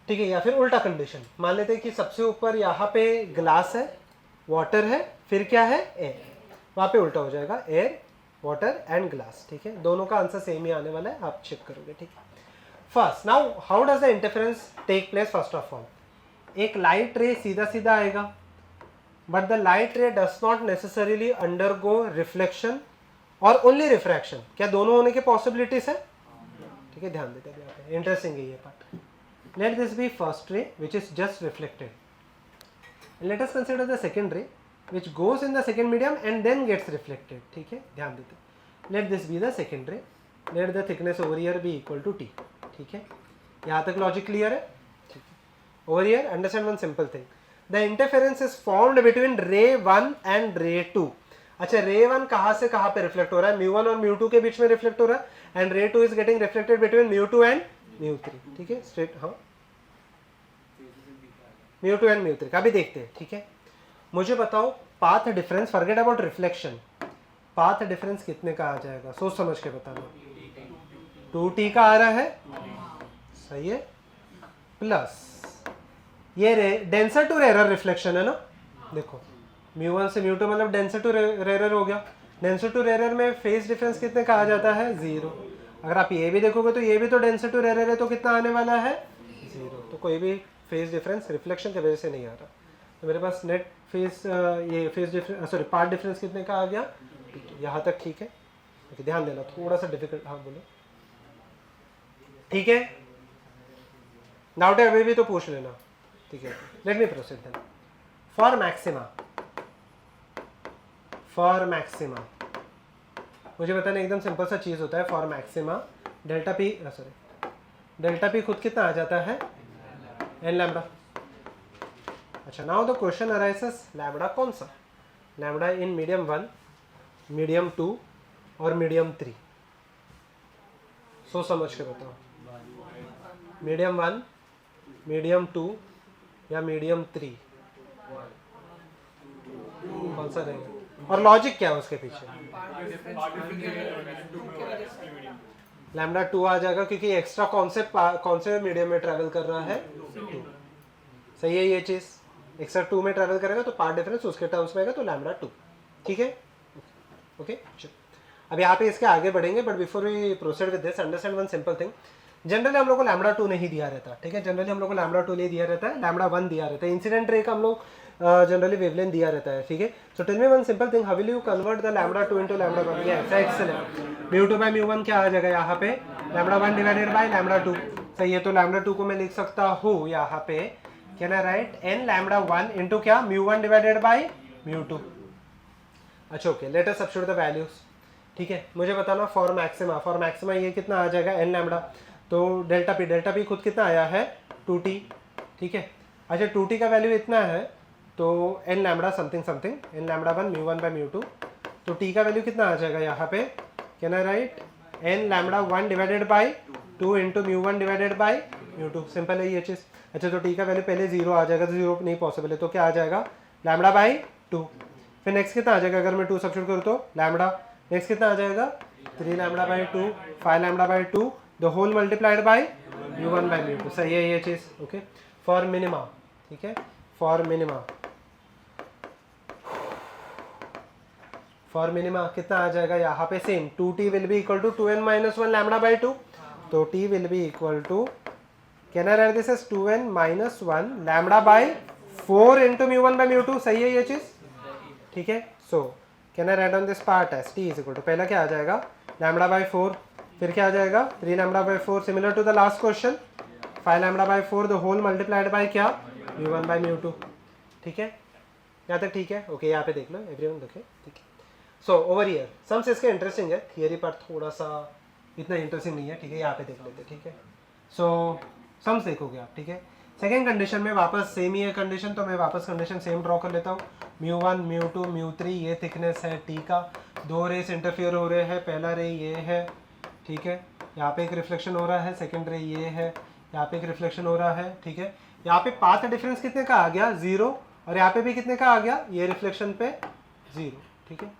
ठीक है। या फिर उल्टा कंडीशन, मान लेते हैं कि सबसे ऊपर यहाँ पे ग्लास है, वाटर है, फिर क्या है, एयर, वहाँ पे उल्टा हो जाएगा, एयर, वाटर एंड ग्लास, ठीक है। दोनों का आंसर सेम ही आने वाला है, आप चेक करोगे, ठीक है। First, now how does the interference take place. First of all, एक लाइट रे सीधा सीधा आएगा, but the light ray does not necessarily undergo reflection और ओनली रिफ्रैक्शन। क्या दोनों होने के पॉसिबिलिटीज है, ठीक है, ध्यान देते हैं, इंटरेस्टिंग है ये part. Let this be first ray which is just reflected, let us consider the second ray which goes in the second medium and then gets reflected, ठीक है, ध्यान देते। let this be the second ray, let the thickness over here be equal to t, ठीक है, यहाँ तक logic clear है, ठीक है। over here understand one simple thing, the interference is formed between ray 1 and ray 2। अच्छा, ray 1 कहाँ से कहाँ पे रिफ्लेक्ट हो रहा है, μ1 और μ2 के बीच में रिफ्लेक्ट हो रहा है, and ray 2 is getting reflected between μ2 and μ3, ठीक है, स्ट्रेट, हाँ, μ2 and μ3 का भी देखते हैं, ठीक है। मुझे बताओ path difference, forget about reflection, path difference कितने का आ जाएगा, सोच समझ के बताना। 2t का आ रहा है, सही है, प्लस ये डेंसर टू रेरर रिफ्लेक्शन है ना, देखो μ1 से μ2 मतलब डेंसर टू रेरर हो गया, डेंसर टू रेरर में फेज डिफरेंस कितने का आ जाता है, 0। अगर आप ये भी देखोगे तो ये भी तो डेंसर टू रेरर है, तो कितना आने वाला है, 0। तो कोई भी फेज डिफरेंस रिफ्लेक्शन की वजह से नहीं आ रहा, तो मेरे पास नेट फेज, ये phase difference, sorry path difference कितने का आ गया, यहाँ तक, ठीक है, ध्यान देना, थोड़ा सा डिफिकल्ट, हाँ बोलो, ठीक है, डाउट है अभी भी तो पूछ लेना, ठीक है। Let me proceed then. For maxima मुझे बताना, एकदम सिंपल सा चीज होता है, for maxima delta P delta P खुद कितना आ जाता है एन लैम्बडा। अच्छा, now the question arises lambda कौन सा, लैम्बडा इन मीडियम 1, मीडियम 2 और मीडियम 3। सोच समझ के बताओ, मीडियम 1, मीडियम 2 या मीडियम 3, कौन सा रहेगा और लॉजिक क्या है उसके पीछे। लैम्बडा 2 आ जाएगा क्योंकि एक्स्ट्रा कौन से मीडियम में ट्रैवल कर रहा है 2। सही है ये चीज, एक्स्ट्रा 2 में ट्रैवल करेगा तो पार्ट डिफरेंस उसके टर्म्स में आएगा, तो लैम्बडा 2। ठीक है, ओके। अब यहाँ पे इसके आगे बढ़ेंगे, but before we proceed with this understand one simple thing. Generally हम लोग को लैम्बडा 2 नहीं दिया रहता, ठीक है, जनरली हम लोग को लैम्बडा 2 नहीं दिया रहता है, लैम्बडा 1 दिया रहता है। इंसिडेंट रे का हम लोग जनरली वेवलेंथ दिया रहता है, ठीक है। So tell me one simple thing, how will you convert the lambda 2 into lambda 1। Yes, excellent. Mu 2 by mu 1 क्या आ जाएगा यहाँ पे, लैम्बडा 1 डिवाइडेड बाय लैम्बडा 2। सही है, तो लैम्बडा 2 को मैं लिख सकता हूँ यहाँ पे, can I write n lambda 1 into क्या, म्यू 1 डिवाइडेड बाय म्यू 2। अच्छा okay, let us substitute the values. ठीक है, मुझे बताना फॉर मैक्सिमा ये कितना आ जाएगा एन लैम्बडा, तो डेल्टा पी खुद कितना आया है 2t। ठीक है, अच्छा 2t का वैल्यू इतना है, तो n lambda something n lambda 1 mu 1 by mu 2, तो t का वैल्यू कितना आ जाएगा यहाँ पे, can I write n lambda 1 divided by 2 into mu 1 divided by mu 2। Simple है ये चीज़। अच्छा, तो t का वैल्यू पहले 0 आ जाएगा, तो 0 नहीं पॉसिबल है, तो क्या आ जाएगा लैम्बडा बाय 2। फिर नेक्स्ट कितना आ जाएगा, अगर मैं 2 सब्स्टिट्यूट करूँ तो लैम्बडा, नेक्स्ट कितना आ जाएगा 3 lambda by 2, 5 lambda by 2, the whole multiplied by mu 1 by mu 2। सही है ये चीज़, ओके। फॉर मिनिमा, ठीक है, फॉर मिनिमा कितना आ जाएगा यहाँ पे, same 2t will be equal to 2n minus 1 lambda by 2, तो t will be equal to, can I write this as 2n minus 1 lambda by 4 into mu 1 by mu 2। सही है ये चीज़, ठीक है। So can I write on this part as t is equal to, पहला क्या आ जाएगा लैम्बडा बाय 4, फिर क्या आ जाएगा 3 lambda by 4, similar to the last question 5 lambda by 4, the whole multiplied by क्या म्यू 1 बाय म्यू 2। ठीक है, यहाँ तक ठीक है, ओके। यहाँ पे देख लो एवरीवन, देखे, ठीक है। सो ओवर हियर सम्स इसके इंटरेस्टिंग है, थियरी पर थोड़ा सा इतना इंटरेस्टिंग नहीं है, ठीक है। यहाँ पे देख लेते, ठीक है। सो सम्स देखोगे आप, ठीक है। सेकेंड कंडीशन में वापस सेम ही है कंडीशन, तो मैं वापस कंडीशन सेम ड्रॉ कर लेता हूँ। म्यू 1 म्यू 2 म्यू 3 ये थिकनेस है टी का, 2 रेस इंटरफियर हो रहे हैं, पहला रे ये है, ठीक है, यहाँ पे एक रिफ्लेक्शन हो रहा है, सेकेंड रे ये है, यहाँ पे एक रिफ्लेक्शन हो रहा है, ठीक है। यहाँ पे पाथ डिफरेंस कितने का आ गया 0, और यहाँ पे भी कितने का आ गया, ये रिफ्लेक्शन पे 0, ठीक है,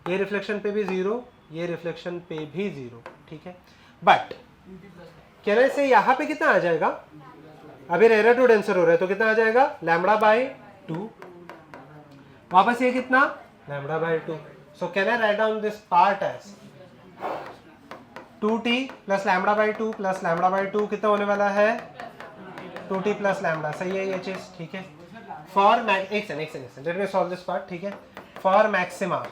ये रिफ्लेक्शन पे भी 0, ये रिफ्लेक्शन पे भी 0, ठीक है। बट कहने से यहाँ पे कितना आ जाएगा, अभी रेयर टू डेंसर हो रहा है, तो कितना आ जाएगा लैम्बडा बाय 2, वापस ये कितना lambda by 2। So can I write down this part as 2t plus lambda by 2 plus lambda by 2 कितना होने वाला है 2t प्लस लैम्बडा। सही है ये चीज, ठीक है। फॉर एक second let me solve this part, ठीक है। फॉर मैक्सिमा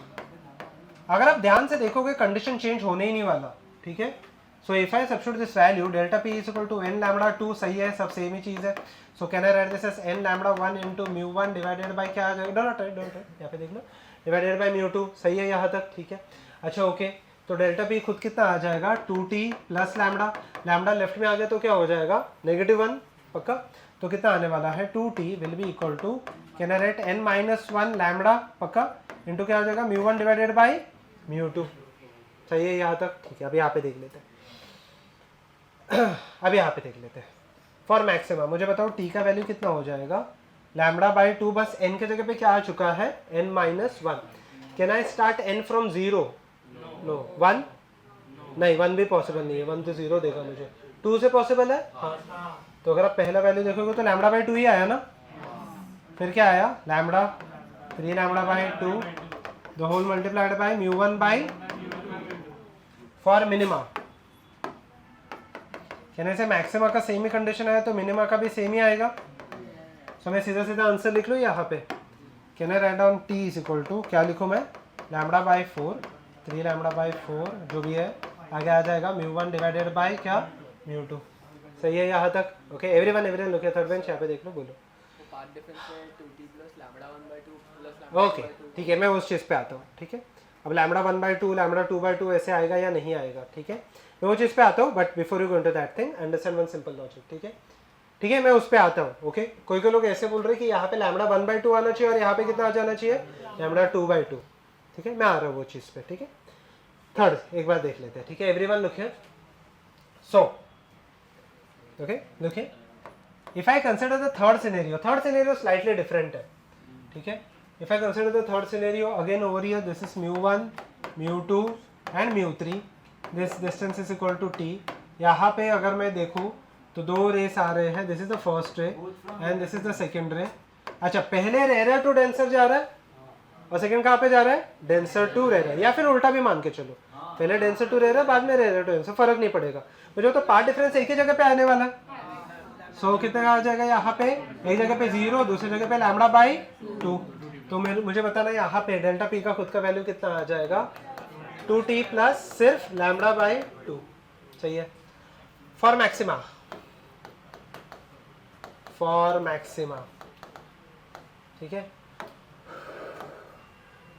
अगर आप ध्यान से देखोगे कंडीशन चेंज होने ही नहीं वाला, ठीक है। So if I substitute this value delta p is equal to n lambda 2, सही है, सब सेम ही चीज है। So can I write this as n lambda 1 into mu 1 divided by क्या आ जाएगा, डोंट राइट यहाँ पे देख लो, डिवाइडेड बाय म्यू 2। सही है यहाँ तक, ठीक है। अच्छा ओके, तो डेल्टा पी खुद कितना आ जाएगा 2t plus lambda, lambda left में आ गया तो क्या हो जाएगा -1 पक्का, तो कितना आने वाला है 2t will be equal to, can I write n minus 1 लैम्बडा पक्का इंटू क्या आ जाएगा म्यू 1 डिवाइडेड बाय म्यू 2। सही है यहाँ तक, ठीक है। अब यहाँ पे देख लेते हैं अब यहाँ पे देख लेते हैं फॉर मैक्सिमा, मुझे बताओ t का वैल्यू कितना हो जाएगा लैम्बडा बाय 2, बस n के जगह पे क्या आ चुका है n minus 1। Can I start n from 0, no 1 नहीं, 1 भी पॉसिबल नहीं है, 1 तो 0 देगा मुझे, 2 से पॉसिबल है हाँ। तो अगर आप पहला वैल्यू देखोगे तो लैम्बडा बाय 2 ही आया ना, फिर क्या आया lambda 3 lambda by 2 the whole multiplied by mu 1 by. For minima कहने से मैक्सिमा का सेम ही कंडीशन है, तो मिनिमा का भी सेम ही आएगा। सो मैं सीधा सीधा आंसर लिख लूँ यहाँ पे, can I write down t is equal to क्या लिखूँ मैं लैम्बडा बाय 4, 3 लैम्बडा बाय 4 जो भी है, आगे आ जाएगा म्यू 1 डिवाइडेड बाय क्या म्यू 2। सही है यहाँ तक, okay. Everyone look at third bench, यहाँ पे देख लो, बोलो। ओके ठीक है, मैं उस चीज़ पे आता हूँ, ठीक है। अब लैम्डा 1/2 लैम्डा 2/2 ऐसे आएगा या नहीं आएगा, ठीक है। मैं वो चीज़ पे आता हूँ, but before you go into that thing understand one simple logic, ठीक है। ठीक है, मैं उस पर आता हूँ, ओके। कोई कोई लोग ऐसे बोल रहे हैं कि यहाँ पे लैम्डा 1/2 आना चाहिए और यहाँ पे कितना आ जाना चाहिए, लैम्डा 2/2, ठीक है। मैं आ रहा हूँ वो चीज़ पे, ठीक है। थर्ड एक बार देख लेते हैं, ठीक है। Everyone look here, so okay look here, if I consider the third scenario slightly different है, ठीक है। If I consider the third scenario again over here, this is μ1 μ2 and μ3, this distance is equal to t। यहाँ पे अगर मैं देखूँ तो दो रेस आ रहे हैं, this is the first ray and this is the second रे। अच्छा, पहले रेयर टू डेंसर जा रहा है और सेकंड कहाँ पे जा रहा है, डेंसर टू रेयर, या फिर उल्टा भी मान के चलो, पहले डेंसर टू रेयर बाद में रेयर टू डेंसर, फर्क नहीं पड़ेगा मुझे, तो पार्ट डिफरेंस एक ही जगह पे आने वाला है। सो कितने का आ जाएगा यहाँ पे, एक जगह पे 0, दूसरी जगह पे λ/2। तो मुझे बताना यहाँ पे डेल्टा पी का खुद का वैल्यू कितना आ जाएगा, 2t प्लस सिर्फ λ/2, सही है। फॉर मैक्सिमा, ठीक है,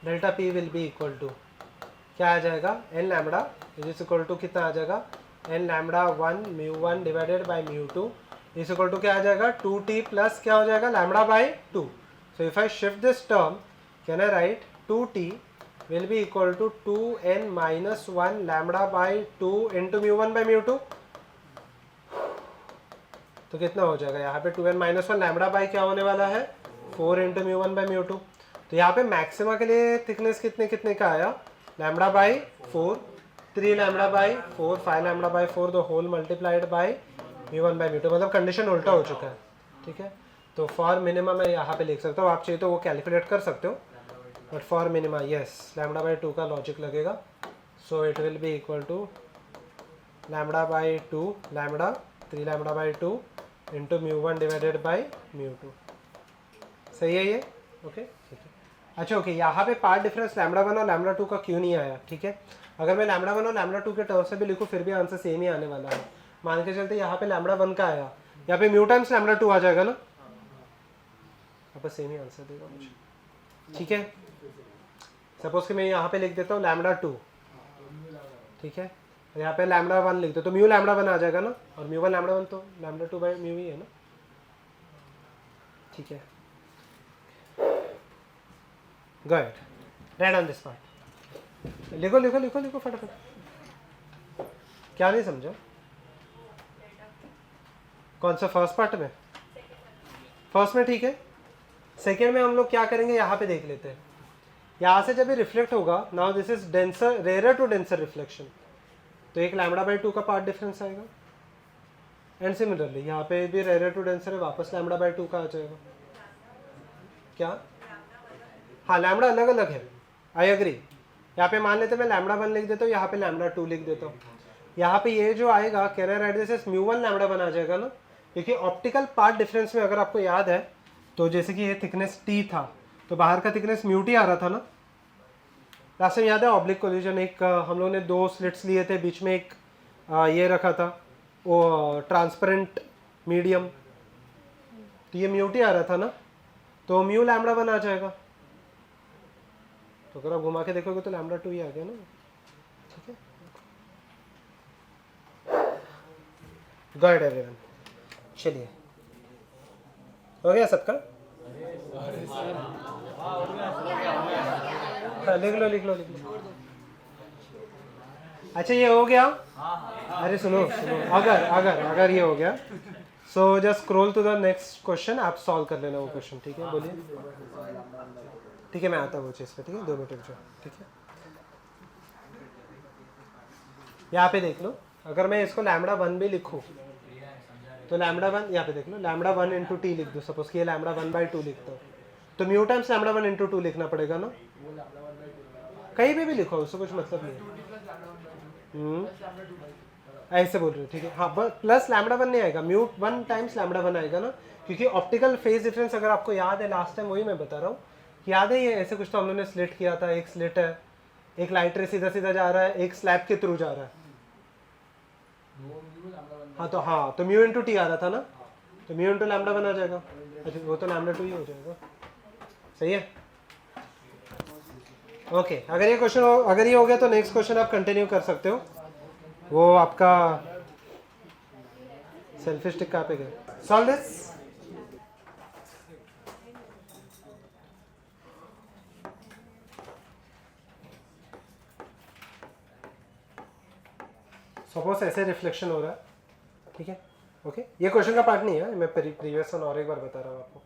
delta P will be equal to क्या आ जाएगा, n lambda is equal to कितना आ जाएगा, n λ1 μ1 divided by μ2 is equal to क्या आ जाएगा, 2t प्लस क्या हो जाएगा, λ/2। So if I shift this term, can I write 2t will be equal to 2n minus 1 λ/2 into μ1/μ2। तो कितना हो जाएगा यहाँ पे 2n माइनस 1 λ/ क्या होने वाला है, 4 इंटू μ1/μ2। तो यहाँ पे मैक्सिमा के लिए थिकनेस कितने कितने का आया, λ/4, 3 λ/4, 5 λ/4 द होल मल्टीप्लाइड बाई μ1/μ2, मतलब कंडीशन उल्टा हो चुका है, ठीक है। तो फॉर मिनिमा मैं यहाँ पे लिख सकता हूँ, आप चाहिए तो वो कैलकुलेट कर सकते हो, बट फॉर मिनिमा यस λ/2 का लॉजिक लगेगा। So it will be equal to λ/2 lambda 3 λ/2 into μ1 divided by μ2, सही है ये, ओके ठीक है। अच्छा ओके, यहाँ पे पार्ट डिफरेंस λ1 और λ2 का क्यों नहीं आया, ठीक है। अगर मैं λ1 और λ2 के टर्म से भी लिखूँ फिर भी आंसर सेम ही आने वाला है। मान के चलते यहाँ पे λ1 का आया, यहाँ पे μ टाइम्स λ2 आ जाएगा ना, यहाँ पर सेम ही आंसर देगा मुझे, ठीक है। सपोज कि मैं यहाँ पे लिख देता हूँ λ2, ठीक है, और यहाँ पे λ1 लिख दो तो μ1 आ जाएगा ना, और μ1 λ1 तो λ2/μ ही है ना, ठीक है। Go ahead. Write on this part. लिखो लिखो लिखो लिखो फटाफट। क्या नहीं समझा, कौन सा फर्स्ट पार्ट में, फर्स्ट में ठीक है। सेकेंड में हम लोग क्या करेंगे यहाँ पे देख लेते हैं। यहाँ से जब ये रिफ्लेक्ट होगा, now this is denser, rare to denser reflection, तो एक λ/2 का पार्ट डिफरेंस आएगा, एंड सिमिलरली यहाँ पे भी रेयर टू डेंसर है, वापस λ/2 का आ जाएगा। क्या, हाँ लैम्बडा अलग अलग है, आई एग्री। यहाँ पे मान लेते मैं λ1 लिख देता हूँ, यहाँ पे λ2 लिख देता हूँ। यहाँ पे ये जो आएगा can I write this as μ1 λ1 आ जाएगा ना, क्योंकि ऑप्टिकल पार्ट डिफरेंस में अगर आपको याद है तो जैसे कि ये थिकनेस t था तो बाहर का थिकनेस μt आ रहा था ना, लास्ट टाइम याद है ऑब्लिक कोलिजन, एक हम लोगों ने 2 स्लिट्स लिए थे, बीच में एक ये रखा था वो ट्रांसपेरेंट मीडियम, तो ये μt आ रहा था ना, तो μ λ1 आ जाएगा। तो अगर आप घुमा के देखोगे तो λ2 ही आ गया ना, ठीक है। गॉड एवरीवन, चलिए हो गया सबका, हाँ लिख लो लिख लो लिख लो। अच्छा ये हो गया, अरे सुनो सुनो, अगर अगर अगर ये हो गया so just scroll to the next question, आप सॉल्व कर लेना वो क्वेश्चन, ठीक है। बोलिए, ठीक है मैं आता हूँ वो चीज़ पे, ठीक है 2 मिनट रुक जाओ, ठीक है। यहाँ पे देख लो, अगर मैं इसको λ1 भी लिखूँ तो λ1 यहाँ पे देख लो, λ1 इंटू टी लिख दो, सपोज कि ये λ1/2 लिखता हूँ तो μ टाइम्स λ1 इंटू 2 लिखना पड़ेगा ना, कहीं भी लिखो उससे कुछ मतलब नहीं है। ऐसे बोल रहे हो, ठीक है। हाँ प्लस λ1 नहीं आएगा, μ1 टाइम्स λ1 आएगा ना, क्योंकि ऑप्टिकल फेज डिफरेंस अगर आपको याद है लास्ट टाइम वही मैं बता रहा हूँ, याद है ये ऐसे कुछ तो हम लोगों ने स्लिट किया था, एक स्लिट है, एक लाइट रे सीधा सीधा जा रहा है, एक स्लैब के थ्रू जा रहा है, हाँ तो म्यू इंटू टी आ रहा था ना, तो म्यू इंटू λ1 आ जाएगा, अच्छा वो तो λ2 ही हो जाएगा, सही है। ओके अगर ये क्वेश्चन अगर ये हो गया तो नेक्स्ट क्वेश्चन आप कंटिन्यू कर सकते हो। वो आपका सेल्फी स्टिक कहाँ पे गया? Solve this. सपोज ऐसे रिफ्लेक्शन हो रहा है, ठीक है, ओके ये क्वेश्चन का पार्ट नहीं है, मैं प्रीवियस वन और एक बार बता रहा हूँ आपको।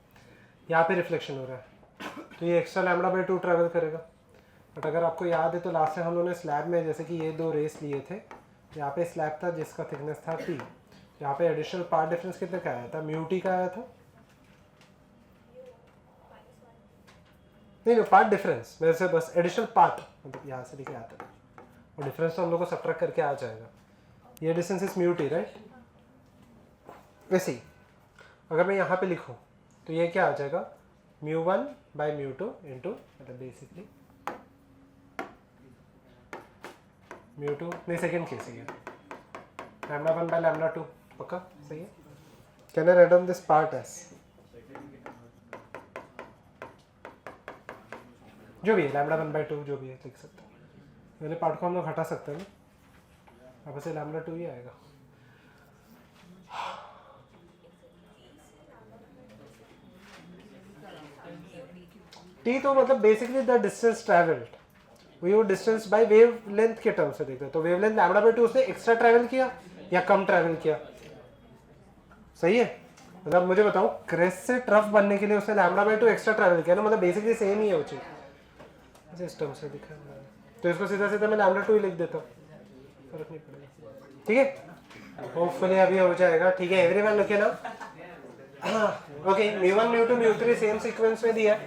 यहाँ पे रिफ्लेक्शन हो रहा है तो ये एक्स्ट्रा लैम्बडा बाई 2 ट्रैवल करेगा। बट अगर आपको याद है तो लास्ट टाइम हम लोगों ने स्लैब में जैसे कि ये 2 रेस लिए थे, यहाँ पे स्लैब था जिसका थिकनेस था t, यहाँ पे एडिशनल पार्ट डिफरेंस कितने का आया था? म्यू टी का आया था। नहीं पार्ट डिफरेंस वैसे बस एडिशनल पार्ट मतलब यहाँ से लेके आता है और डिफरेंस तो हम लोग को सब्ट्रैक्ट करके आ जाएगा। ये distance is mu T right. वैसे ही अगर मैं यहाँ पे लिखूँ तो ये क्या आ जाएगा? μ1 बाई μ2 इंटू मतलब बेसिकली μ2 नहीं सेकेंड केस है λ1 बाई λ2 पक्का सही है। Can I write down this part as जो भी है λ1 बाई 2 जो भी है लिख सकते हैं। पहले पार्ट को हम लोग हटा सकते हैं ना, अब से λ2 ही आएगा। टी तो मतलब बेसिकली द डिस्टेंस ट्रैवल्ड, वो डिस्टेंस बाय वेव लेंथ के टर्म से देखते हैं। तो वेव लेंथ लैम्बडा बाई 2 उसने एक्स्ट्रा ट्रैवल किया या कम ट्रैवल किया? सही है। मतलब मुझे बताओ क्रेस्ट से ट्रफ बनने के लिए उसने लैम्बडा बाई 2 एक्स्ट्रा ट्रैवल किया ना, मतलब बेसिकली सेम ही है वो चीज। इस टर्म से दिखा तो इसको सीधा सीधा मैं लैम्बडा 2 ही लिख देता हूँ, फर्क नहीं पड़ेगा। ठीक है होपफुली अभी हो जाएगा। ठीक है एवरीवन लुक ना। ओके μ1 μ2 μ3 सेम सीक्वेंस में दिया,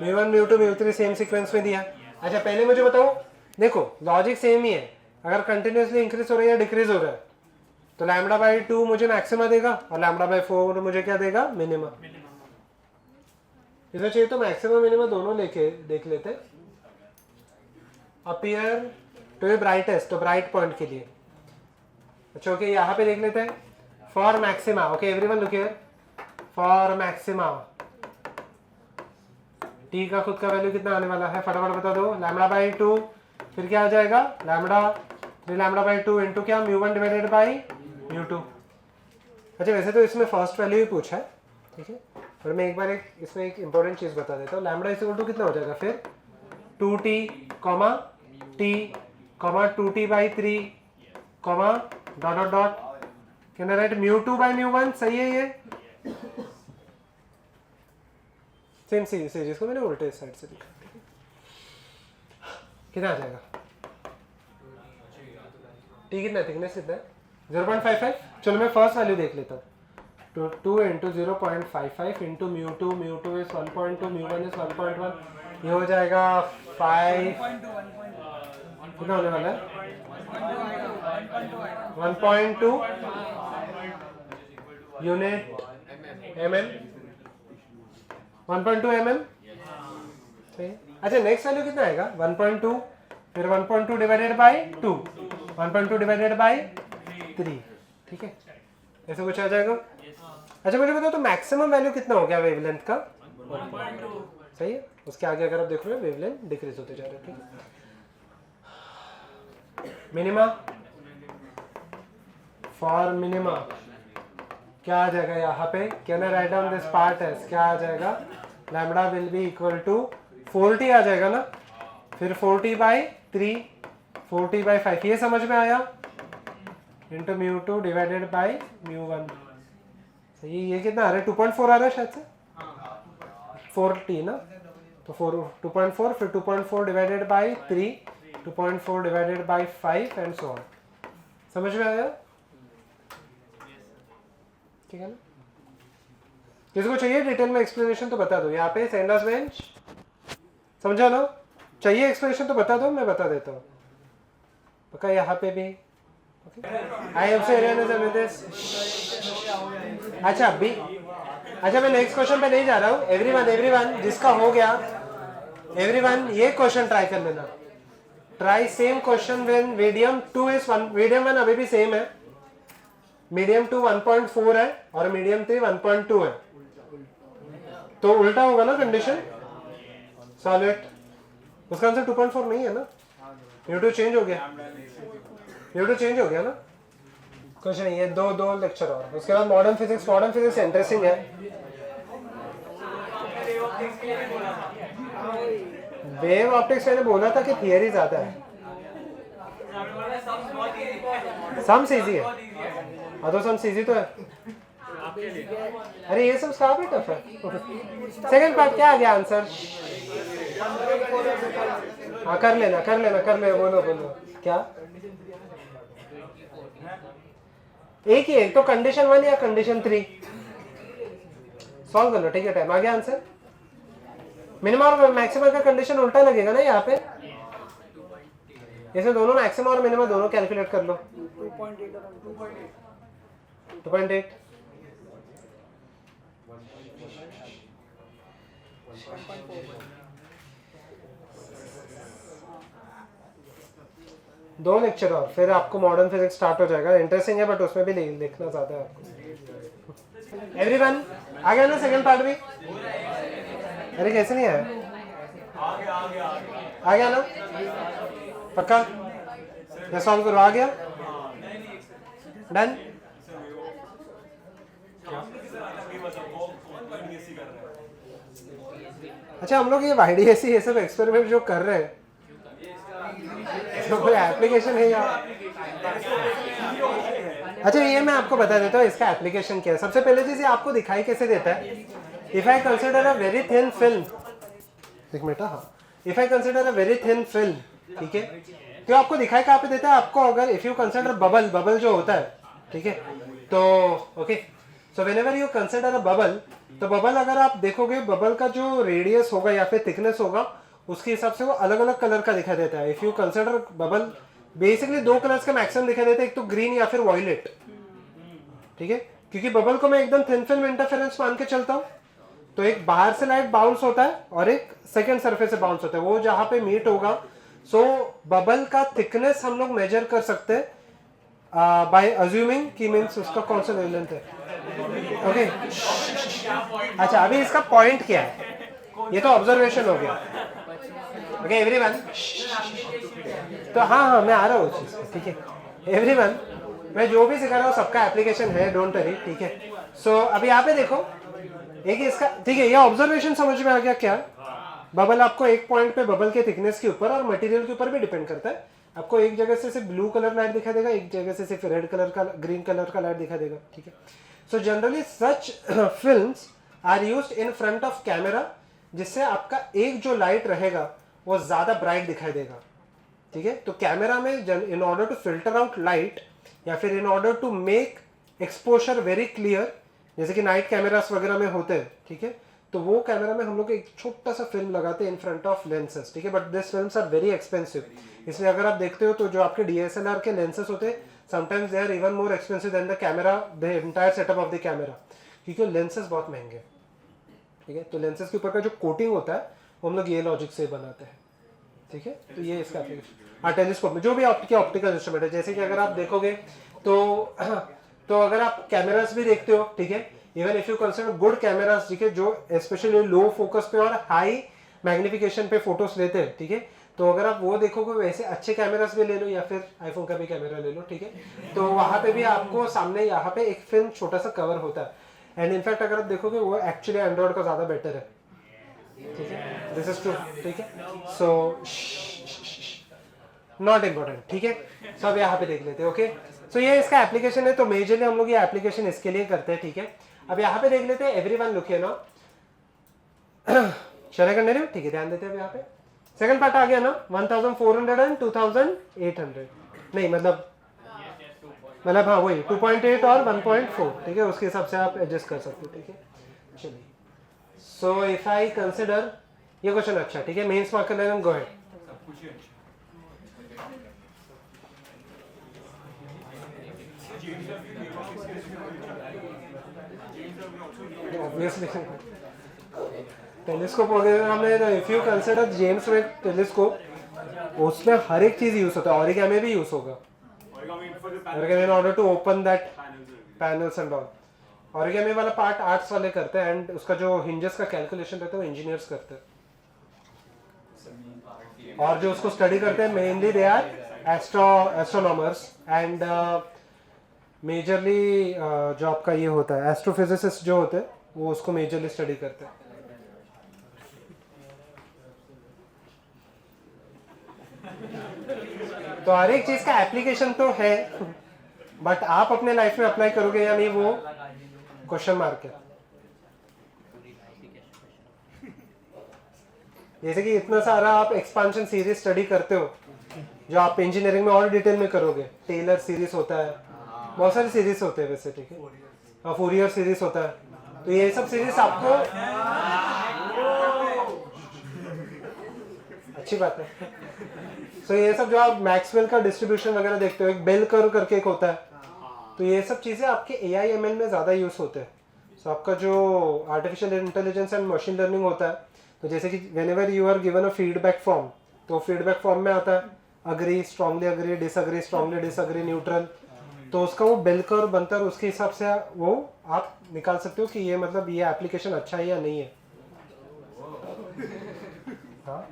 μ1 μ2 μ3 सेम सीक्वेंस में दिया। अच्छा पहले मुझे बताओ, देखो लॉजिक सेम ही है, अगर कंटिन्यूसली इंक्रीज हो रहा है या डिक्रीज हो रहा है तो लैम्बडा बाई 2 मुझे मैक्सिमा देगा और लैम्बडा बाई 4 मुझे क्या देगा? मिनिमा। इसमें चाहिए तो मैक्सिमम मिनिमा दोनों लेके देख लेते। अपीयर टू ए ब्राइटेस्ट, तो ब्राइट पॉइंट के लिए। अच्छा ओके यहाँ पे देख लेते हैं for maxima. Okay everyone look here, for maxima T का खुद का वैल्यू कितना आने वाला है फटाफट बता दो। लैम्बडा बाई 2 फिर क्या आ जाएगा? लैम्बडा 3 लैम्बडा बाई 2 इंटू क्या? μ1 डिवाइडेड बाई μ2। अच्छा वैसे तो इसमें फर्स्ट वैल्यू ही पूछा है, ठीक है, पर मैं एक बार इसमें एक इंपॉर्टेंट चीज बता देता हूँ। लैम्बडा इज इक्वल टू कितना हो जाएगा फिर? 2t comma t comma 2t by 3 comma dot dot dot. Can I write μ2 by μ1? सही है ये सेम सीरीज को मैंने उल्टे साइड से लिखा। कितना आ जाएगा? टी कितना है? थिकनेस कितना है? 0.55। चलो मैं फर्स्ट वैल्यू देख लेता हूँ। 2 इंटू 0.55 इंटू μ2, μ2 इज 1.2, μ1 इज 1.1, ये हो जाएगा 5। कितना होने वाला है? 1.2 यूनिट mm, 1.2 mm। अच्छा नेक्स्ट वैल्यू कितना आएगा? 1.2 फिर 1.2 डिवाइडेड बाई 2, 1.2 डिवाइडेड बाई 3। ठीक है ऐसे कुछ आ जाएगा। अच्छा मुझे बताओ तो मैक्सिमम वैल्यू कितना हो गया वेवलेंथ का? 1.2। सही है। उसके आगे अगर आप देख रहे हो वेवलेंथ डिक्रीज होते जा रहे हैं। ठीक है मिनिमा, फॉर मिनिमा क्या आ जाएगा यहाँ पे? Can I write down this part as क्या आ जाएगा? Lambda will be equal to 4t आ जाएगा ना, फिर 4t बाई 3, 4t बाई 5, ये समझ में आया? Into μ2 divided by μ1। सही ये कितना आ रहा है? 2.4 आ रहा है शायद से, 4t ना, तो 2.4 फिर 2.4 divided by 3, 2.4 divided by 5 and so on. समझ में आया? ठीक है ना। किसको चाहिए डिटेल में एक्सप्लेनेशन तो बता दो। यहाँ पे सेंडर्स बेंच समझा लो, चाहिए एक्सप्लेनेशन तो बता दो, मैं बता देता हूँ पक्का। यहाँ पे भी आई एम से अच्छा अभी अच्छा मैं नेक्स्ट क्वेश्चन पे नहीं जा रहा हूँ। एवरीवन जिसका हो गया, एवरीवन ये क्वेश्चन ट्राई कर लेना। Try same question when medium 2 is 1, medium 1 अभी भी सेम है, मीडियम 2 1.4 है और मीडियम 3 1.2 है, तो उल्टा होगा ना कंडीशन। सॉलिड उसका आंसर 2.4 नहीं है ना, न्यूटन चेंज हो गया, न्यूटन चेंज हो गया ना, कुछ नहीं है। दो लेक्चर और उसके बाद मॉडर्न फिजिक्स इंटरेस्टिंग है। वेव ऑप्टिक्स मैंने बोला था कि थियरी ज्यादा है, सम्स इजी है, हाँ तो सम्स इजी तो है। अरे ये सब काफी टफ है। सेकंड पार्ट क्या आ गया आंसर? हाँ कर लेना बोलो क्या एक ही, एक तो कंडीशन 1 या कंडीशन 3 सॉल्व कर लो, ठीक है। टाइम आ गया आंसर। मिनिमम और मैक्सिमम का कंडीशन उल्टा लगेगा ना यहाँ पे, इसमें दोनों मैक्सिमम और मिनिमम दोनों कैलकुलेट कर लो। 2.8 दो लेक्चर और फिर आपको मॉडर्न फिजिक्स स्टार्ट हो जाएगा। इंटरेस्टिंग है बट उसमें भी लिखना चाहता है आपको। एवरीवन आ गया ना सेकंड पार्ट भी? अरे कैसे नहीं आया? आ गया ना पक्का? मैं सॉल्व करो, आ गया डन। अच्छा हम लोग ये वाईडीएससी ये सब एक्सपेरिमेंट जो कर रहे हैं तो कोई एप्लीकेशन है यहाँ? अच्छा ये मैं आपको बता देता हूँ इसका एप्लीकेशन क्या है। सबसे पहले चीज ये आपको दिखाई कैसे देता है। If I consider a very thin film, एक मिनट, हाँ, if I consider a very thin film, ठीक है, तो आपको दिखाई कहाँ पे देता है आपको? अगर इफ यू कंसिडर बबल जो होता है, ठीक है, तो okay, so whenever you consider a bubble, तो बबल अगर आप देखोगे बबल का जो रेडियस होगा या फिर थिकनेस होगा उसके हिसाब से वो अलग अलग कलर का दिखाई देता है। If you consider bubble basically दो कलर्स का मैक्सिमम दिखाई देता है, एक तो ग्रीन या फिर वॉयलेट, ठीक है, क्योंकि बबल को मैं एकदम थिन फिल्म इंटरफेरेंस मान के चलता हूँ। तो एक बाहर से लाइट बाउंस होता है और एक सेकेंड सरफेस से बाउंस होता है, वो जहां पे मीट होगा। सो बबल का थिकनेस हम लोग मेजर कर सकते हैं बाय अज्यूमिंग कि मीन्स उसका कौन सा वेवलेंथ है। ओके अच्छा अभी इसका पॉइंट क्या है? ये तो ऑब्जर्वेशन हो गया। ओके एवरीवन, तो हाँ मैं आ रहा हूँ उस चीज पे, ठीक है। एवरीवन मैं जो भी सिखा रहा हूँ सबका एप्लीकेशन है, डोंट वरी, ठीक है। सो अभी यहाँ पे देखो एक इसका, ठीक है, ये ऑब्जर्वेशन समझ में आ गया क्या? बबल आपको एक पॉइंट पे बबल के थिकनेस के ऊपर और मटेरियल के ऊपर भी डिपेंड करता है। आपको एक जगह से सिर्फ ब्लू कलर लाइट दिखाई देगा, एक जगह से सिर्फ रेड कलर का, ग्रीन कलर का लाइट दिखाई देगा, ठीक है। So generally such films are used in front of camera, जिससे आपका एक जो लाइट रहेगा वो ज्यादा ब्राइट दिखाई देगा, ठीक है। तो कैमरा में in order to filter out light या फिर in order to make exposure very clear, जैसे कि नाइट कैमरास वगैरह में होते हैं, ठीक है, तो वो कैमरा में हम लोग एक छोटा सा फिल्म लगाते हैं इन फ्रंट ऑफ लेंसेज, ठीक है। But this films are very expensive, इसलिए अगर आप देखते हो तो जो आपके डीएसएलआर के लेंसेज होते हैं sometimes they are even more expensive than the camera, the entire setup of the camera, क्योंकि लेंसेज बहुत महंगे, ठीक है। तो लेंसेज के ऊपर का जो कोटिंग होता है वो हम लोग ये लॉजिक से बनाते हैं, ठीक है। तो ये इसका एप्लीकेशन, हाँ, टेलीस्कोप में जो भी ऑप्टिकल इंस्ट्रूमेंट है, जैसे कि अगर आप देखोगे तो अगर आप कैमरास भी देखते हो, ठीक है, even if you consider good cameras, ठीक है, जो स्पेशली लो फोकस पे और हाई मैग्निफिकेशन पे फोटोज लेते हैं, ठीक है, तो अगर आप वो देखोगे वैसे अच्छे कैमरास भी ले लो या फिर आईफोन का भी कैमरा ले लो, ठीक है, तो वहां पे भी आपको सामने यहाँ पे एक फिल्म छोटा सा कवर होता है। एंड इनफैक्ट अगर आप देखोगे वो एक्चुअली एंड्रॉइड का ज्यादा बेटर है, ठीक है, दिस इज ट्रू, ठीक है। सो नॉट इम्पोर्टेंट, ठीक है। सो अब यहाँ पे देख लेते हैं, ओके। सो ये इसका एप्लीकेशन है, तो मेजरली हम लोग ये एप्लीकेशन इसके लिए करते हैं, ठीक है। अब यहाँ पे देख लेते हैं, एवरीवन लुक हियर नाउ, चले करने रहे हो, ठीक है, ध्यान देते हैं अब यहाँ पे। सेकंड पार्ट आ गया ना, 1400 एंड 2800, नहीं मतलब हाँ वही 2.8 और 1.4, ठीक है, उसके हिसाब से आप एडजस्ट कर सकते हो, ठीक है। चलिए, सो इफ आई कंसिडर, ये क्वेश्चन अच्छा, ठीक है, मेंस मार्क कर लेना, गो अहेड। ऑब्वियसली टेलीस्कोप वगैरह में, if you consider James Webb telescope, उसमें हर एक चीज यूज होता है, ऑरिगेमी भी यूज होगा, origami in order to open that panels and all. Origami वाला पार्ट आर्ट्स वाले करते हैं एंड उसका जो हिंजेस का कैलकुलेशन रहता है वो इंजीनियर्स करते हैं। और जो उसको स्टडी करते हैं mainly they are astronomers and majorly जो आपका ये होता है एस्ट्रोफिजिसिस्ट जो होते हैं वो उसको मेजरली स्टडी करते हैं. तो हर एक चीज का एप्लीकेशन तो है, बट आप अपने लाइफ में अप्लाई करोगे या नहीं वो क्वेश्चन मार्क है. जैसे कि इतना सारा आप एक्सपांशन सीरीज स्टडी करते हो जो आप इंजीनियरिंग में और डिटेल में करोगे. टेलर सीरीज होता है, बहुत सारी सीरीज होते हैं वैसे, ठीक है. फूरियर सीरीज होता है. तो ये सब सीरीज आपको अच्छी बात है. तो ये सब जो आप मैक्सवेल का डिस्ट्रीब्यूशन वगैरह देखते हो, एक बेल कर्व करके एक होता है. तो ये सब चीजें आपके AIML में ज्यादा यूज होते हैं. तो आपका जो artificial intelligence and machine learning होता है, तो जैसे कि whenever you are given a feedback form, तो फीडबैक फॉर्म में आता है agree, strongly agree, disagree, strongly disagree, neutral. तो उसका वो बेल कर्व बनता है, उसके हिसाब से वो आप निकाल सकते हो कि ये मतलब ये एप्लीकेशन अच्छा है या नहीं है. हाँ,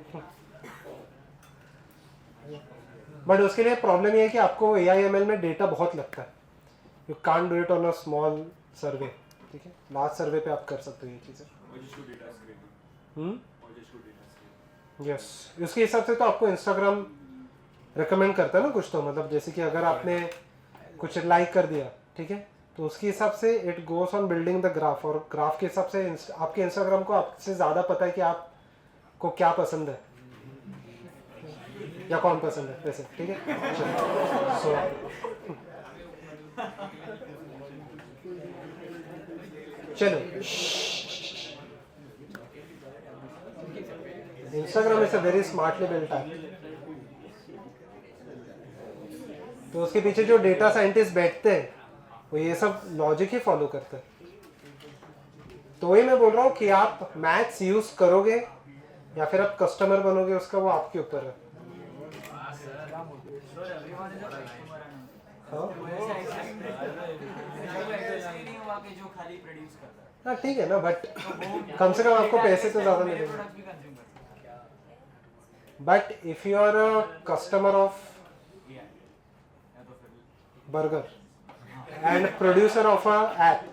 बट उसके लिए प्रॉब्लम ये है कि आपको AIML में डेटा बहुत लगता है. You can't do it on a small survey. ठीक है, लार्ज सर्वे पे आप कर सकते हो ये चीज़ें. यस, उसके हिसाब से तो आपको इंस्टाग्राम रिकमेंड करता है ना कुछ. तो मतलब जैसे कि अगर आपने कुछ लाइक कर दिया, ठीक है, तो उसके हिसाब से it goes on building the graph. और ग्राफ के हिसाब से आपके इंस्टाग्राम को आपसे ज़्यादा पता है कि आपको क्या पसंद है या कौन पसंद है वैसे. ठीक है, सो चलो. Instagram is a very smartly built app. तो उसके पीछे जो डेटा साइंटिस्ट बैठते हैं वो ये सब लॉजिक ही फॉलो करते हैं. तो वही मैं बोल रहा हूँ कि आप मैथ्स यूज करोगे या फिर आप कस्टमर बनोगे, उसका वो आपके ऊपर है. हाँ ठीक है ना, बट कम से कम आपको पैसे तो ज़्यादा मिलेंगे. But if you are a customer of burger and producer of a app,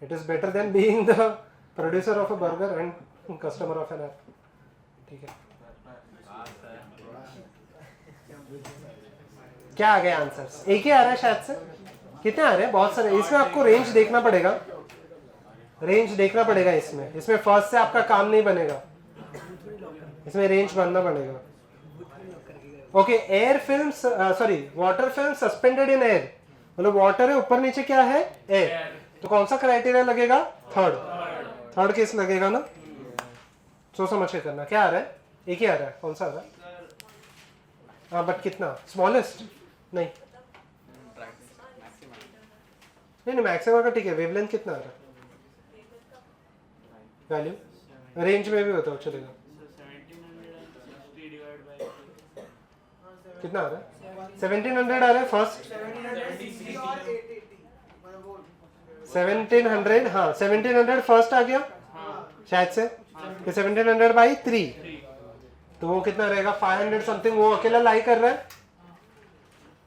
it is better than being the producer of a burger and customer of an app. ठीक है, क्या आ गए आंसर्स? एक ही आ रहा है शायद से. कितने आ रहे हैं? बहुत सारे. इसमें आपको रेंज देखना पड़ेगा, रेंज देखना पड़ेगा. इसमें फर्स्ट से आपका काम नहीं बनेगा, इसमें रेंज बनना पड़ेगा. Okay, air film, sorry water film suspended in air, मतलब वाटर है ऊपर नीचे क्या है? एयर. तो कौन सा क्राइटेरिया लगेगा? थर्ड केस लगेगा ना. सोच समझ के करना. क्या आ रहा है? एक ही आ रहा है. कौन सा आ रहा है? हाँ, बट कितना? स्मॉलेस्ट नहीं, नहीं मैक्सिमम का ठीक है. वेवलेंथ कितना आ रहा है? वैल्यू रेंज में भी बताओ चलेगा. कितना आ रहा है? 1700 आ रहा है फर्स्ट. 1700, हाँ 1700 फर्स्ट आ गया शायद से. 1700 बाई 3, तो वो कितना रहेगा? 500 समथिंग. वो अकेला लाई कर रहा है.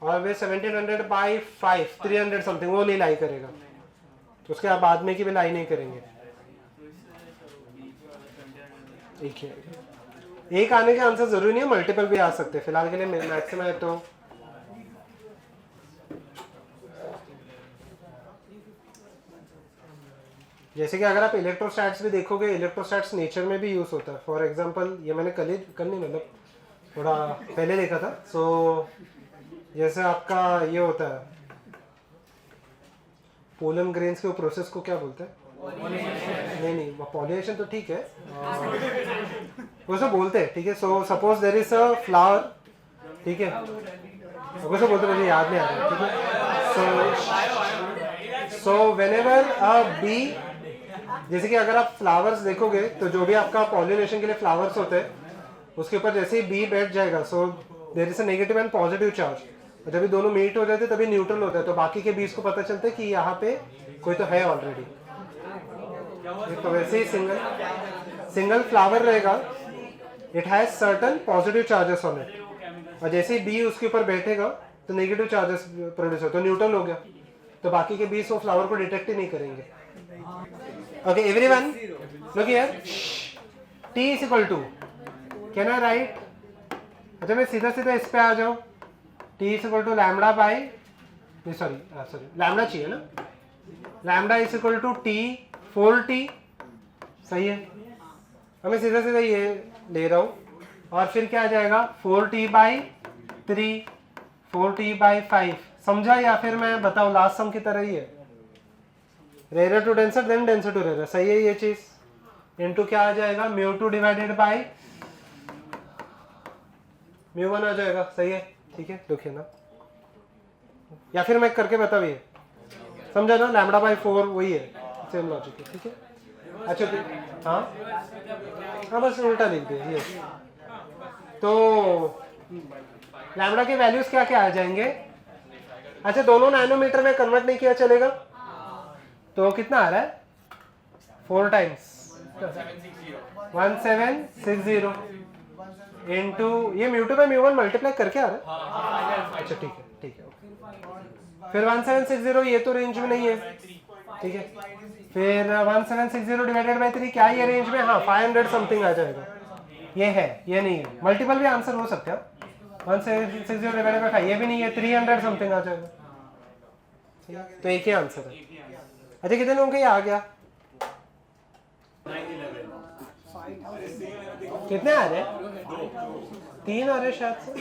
और वे 1700 बाई 5, 300 समथिंग, वो नहीं लाई करेगा. तो उसके बाद में की भी लाई नहीं करेंगे. एक आने के आंसर जरूरी नहीं है, मल्टीपल भी आ सकते हैं. फिलहाल के लिए मैक्सिमम है. तो जैसे कि अगर आप इलेक्ट्रोस्टैट्स भी देखोगे, इलेक्ट्रोस्टैट्स नेचर में भी यूज होता है. फॉर एग्जांपल ये मैंने कल नहीं मतलब थोड़ा पहले देखा था. सो जैसे आपका ये होता है पोलन ग्रेन्स के प्रोसेस को क्या बोलते हैं? नहीं, पॉलिनेशन तो ठीक है, वो सब बोलते हैं. ठीक है, so suppose there is a flower. ठीक है, वो सब बोलते, मुझे याद नहीं आ रहा. ठीक है, सो व्हेनेवर अ बी, जैसे कि अगर आप फ्लावर्स देखोगे तो जो भी आपका पॉलिनेशन के लिए फ्लावर्स होते हैं उसके ऊपर जैसे ही बी बैठ जाएगा, so there is a negative and positive charge. जब भी दोनों मीट हो जाते हैं तभी न्यूट्रल होता है. तो बाकी के बीज को पता चलता है कि यहाँ पे कोई तो है ऑलरेडी. तो वैसे ही सिंगल फ्लावर रहेगा, it has certain positive charges on it, और जैसे ही बी उसके ऊपर बैठेगा तो नेगेटिव चार्जेस प्रोड्यूस हो, तो न्यूट्रल हो गया, तो बाकी के बीस वो फ्लावर को डिटेक्ट ही नहीं करेंगे। Okay everyone look here, T is equal to, can I write, अच्छा मैं सीधा सीधा इस पे आ जाऊं, T is equal to lambda by, sorry lambda चाहिए ना, lambda is equal to T 4T, सही है, हमें सीधा सीधा ये ले रहा हूँ, और फिर क्या आ जाएगा 4T बाई 3, 4T बाई 5, समझा, या फिर मैं बताऊँ लास्ट सम की तरह ही है, rare to denser then denser to rare, सही है ये चीज, इनटू क्या आ जाएगा μ2 डिवाइडेड बाई μ1 आ जाएगा, सही है, ठीक है देखिए ना, या फिर मैं करके बताइए, समझा ना, लैम्बडा बाई 4 वही है, सेम लॉजिक है, ठीक है, अच्छा ठीक, हाँ बस उल्टा लिख दे ये, तो लैम्बडा के वैल्यूज क्या क्या आ जाएंगे, अच्छा दोनों नैनोमीटर में कन्वर्ट नहीं किया चलेगा, तो कितना आ रहा है 4 टाइम्स 1760 इंटू ये μ2 बाई μ1 मल्टीप्लाई करके आ रहा है, अच्छा ठीक है ठीक है, फिर 1760 ये तो रेंज में नहीं है, ठीक है, फिर 1760 डिवाइडेड बाई 3 क्या ये रेंज में, हाँ 500 समथिंग आ जाएगा, ये है ये नहीं है, मल्टीपल भी आंसर हो सकता है, 1760 डिवाइडेड बाई 5 ये भी नहीं है, 300 समथिंग आ जाएगा, तो एक ही आंसर है। अच्छा कितने लोगों का ये आ गया, कितने आ रहे, 3 आ रहे शायद से,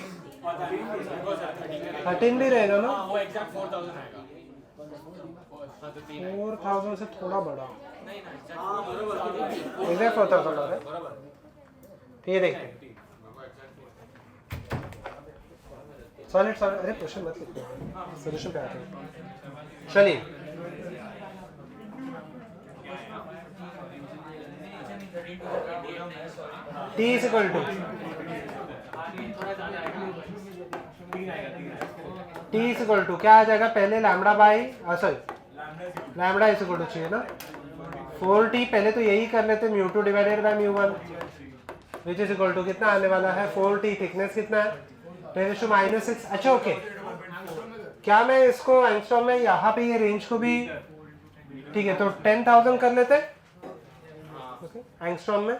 13 भी रहेगा ना, 4000 से थोड़ा बड़ा, एग्जैक्ट 4000 आ रहा है, ये देखते हैं, सॉलिड सॉलिड, अरे क्वेश्चन मत लिखते, सोल्यूशन पे आते हैं, चलिए T is equal to T is equal to क्या आ जाएगा, पहले lambda by sorry lambda is equal to चाहिए ना 4T, पहले तो यही कर लेते μ2 divided by μ1 which is equal to कितना आने वाला है 4T, थिकनेस कितना है 10⁻⁶, अच्छा ओके, क्या मैं इसको एंगस्ट्रॉम में यहाँ पे ये रेंज को भी, ठीक है, तो 10,000 कर लेते एंगस्ट्रॉम में,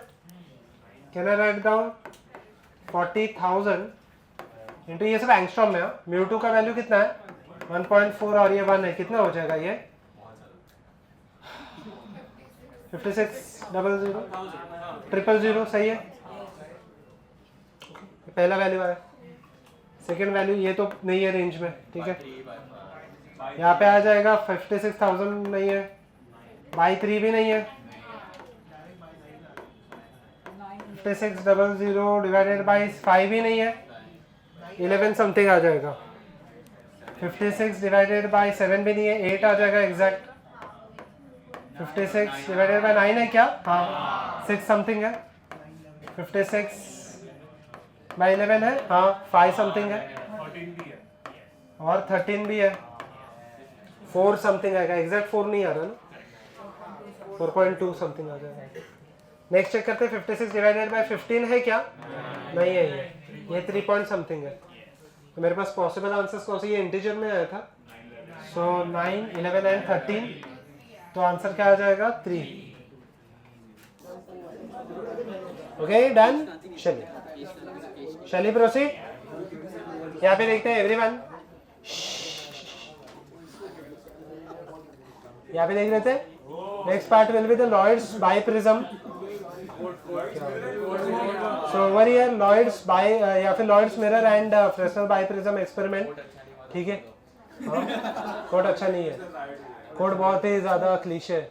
can I write down 40,000 into ये सब एंगस्ट्रॉम में, μ2 का वैल्यू कितना है 1.4 और ये 1 है, कितना हो जाएगा ये 56,000,000, सही है, पहला वैल्यू आया, सेकेंड वैल्यू ये तो नहीं है रेंज में, ठीक है, यहाँ पे आ जाएगा 56,000 नहीं है, बाई 3 भी नहीं है, 56,000 डिवाइडेड बाई 5 भी नहीं है, 11 समथिंग आ जाएगा, 56 डिवाइडेड बाई 7 भी नहीं है, 8 आ जाएगा एग्जैक्ट, 56 डिवाइडेड बाई 9 है क्या, हाँ 6 समथिंग है, 56 बाई 11 है, हाँ 5 समथिंग है, और 13 भी है, 4 समथिंग आएगा, एग्जैक्ट 4 नहीं आ रहा ना, 4.2 समथिंग आ जाएगा। नेक्स्ट चेक करते हैं 56 डिवाइडेड बाय 15 है क्या, नहीं है, ये 3 पॉइंट समथिंग है, तो मेरे पास पॉसिबल आंसर्स कौन से, ये इंटीजर में आया था, सो 9, 11 एंड 13, तो आंसर क्या आ जाएगा 3, ओके डन, चलिए प्रोसीड, यहाँ पे देखते हैं एवरीवन, यहाँ पे देख लेते हैं, next part will be the Lloyd's biprism, so over here Lloyd's by या फिर Lloyd's mirror and Fresnel biprism experiment, ठीक है, कोड अच्छा नहीं है, कोड बहुत ही ज्यादा क्लीशे है,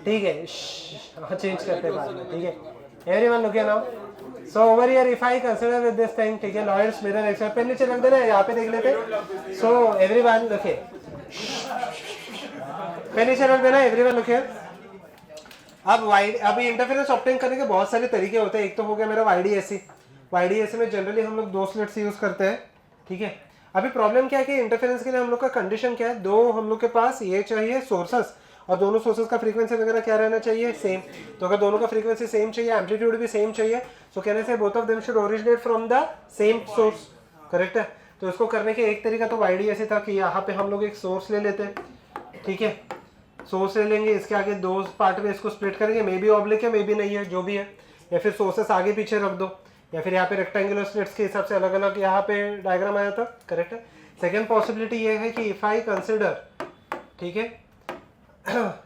ठीक है, चेंज करते हैं बाद में, ठीक है, everyone look now, so over here if I consider with this thing, ठीक है, लॉयड्स मिरर एक्सपेरिमेंट, पेन नीचे रख देना, यहाँ पे देख लेते हैं, सो एवरीवन लुक, पेन नीचे रख देना, एवरीवन लुक, अब इंटरफेरेंस ऑब्टेन करने के बहुत सारे तरीके होते हैं, एक तो हो गया मेरा YDAC में जनरली हम लोग 2 स्लिट्स यूज करते हैं, ठीक है, अभी प्रॉब्लम क्या है कि इंटरफेरेंस के लिए हम लोग का कंडीशन क्या है, दो हम लोग के पास ये चाहिए सोर्सेस और दोनों सोर्सेस का फ्रीक्वेंसी वगैरह क्या रहना चाहिए, सेम। तो अगर दोनों का फ्रीक्वेंसी सेम चाहिए, एम्पलीट्यूड भी सेम चाहिए, तो कहने से both of them should originate from the same source, correct है। तो इसको करने के एक तरीका तो वाईडी ऐसे था कि यहाँ पे हम लोग एक सोर्स ले लेते, ठीक है, सोर्स ले लेंगे, इसके आगे दो पार्ट में इसको स्प्लिट करेंगे, मे बी ऑब्लिक है मे बी नहीं है, जो भी है, या फिर सोर्सेस आगे पीछे रख दो, या फिर यहाँ पे रेक्टेंगुलर स्लिट्स के हिसाब से अलग अलग यहाँ पे डायग्राम आया था, करेक्ट है। सेकेंड पॉसिबिलिटी ये है कि इफ आई कंसिडर, ठीक है,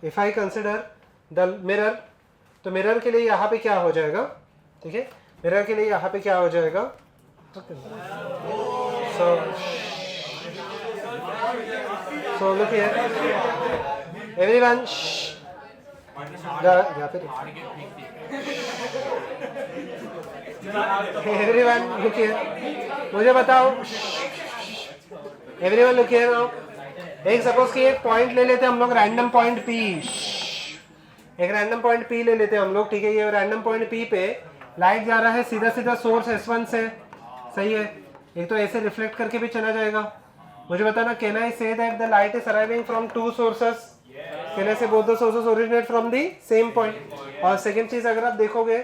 if I consider the mirror, तो मिरर के लिए यहाँ पे क्या हो जाएगा, ठीक है, मिरर के लिए यहाँ पे क्या हो जाएगा, so look here everyone, everyone look here, मुझे बताओ, everyone look here now। एक सपोज कि एक पॉइंट ले लेते हैं हम लोग, रैंडम पॉइंट P, एक रैंडम पॉइंट P ले लेते हैं हम लोग, ठीक है। ये रैंडम पॉइंट P पे लाइट जा रहा है सीधा सीधा सोर्स S1 से, सही है। एक तो ऐसे रिफ्लेक्ट करके भी चला जाएगा। मुझे बताना, can I say that the light is arriving from two sources, can I say both the sources originate from the same point. और सेकंड चीज अगर आप देखोगे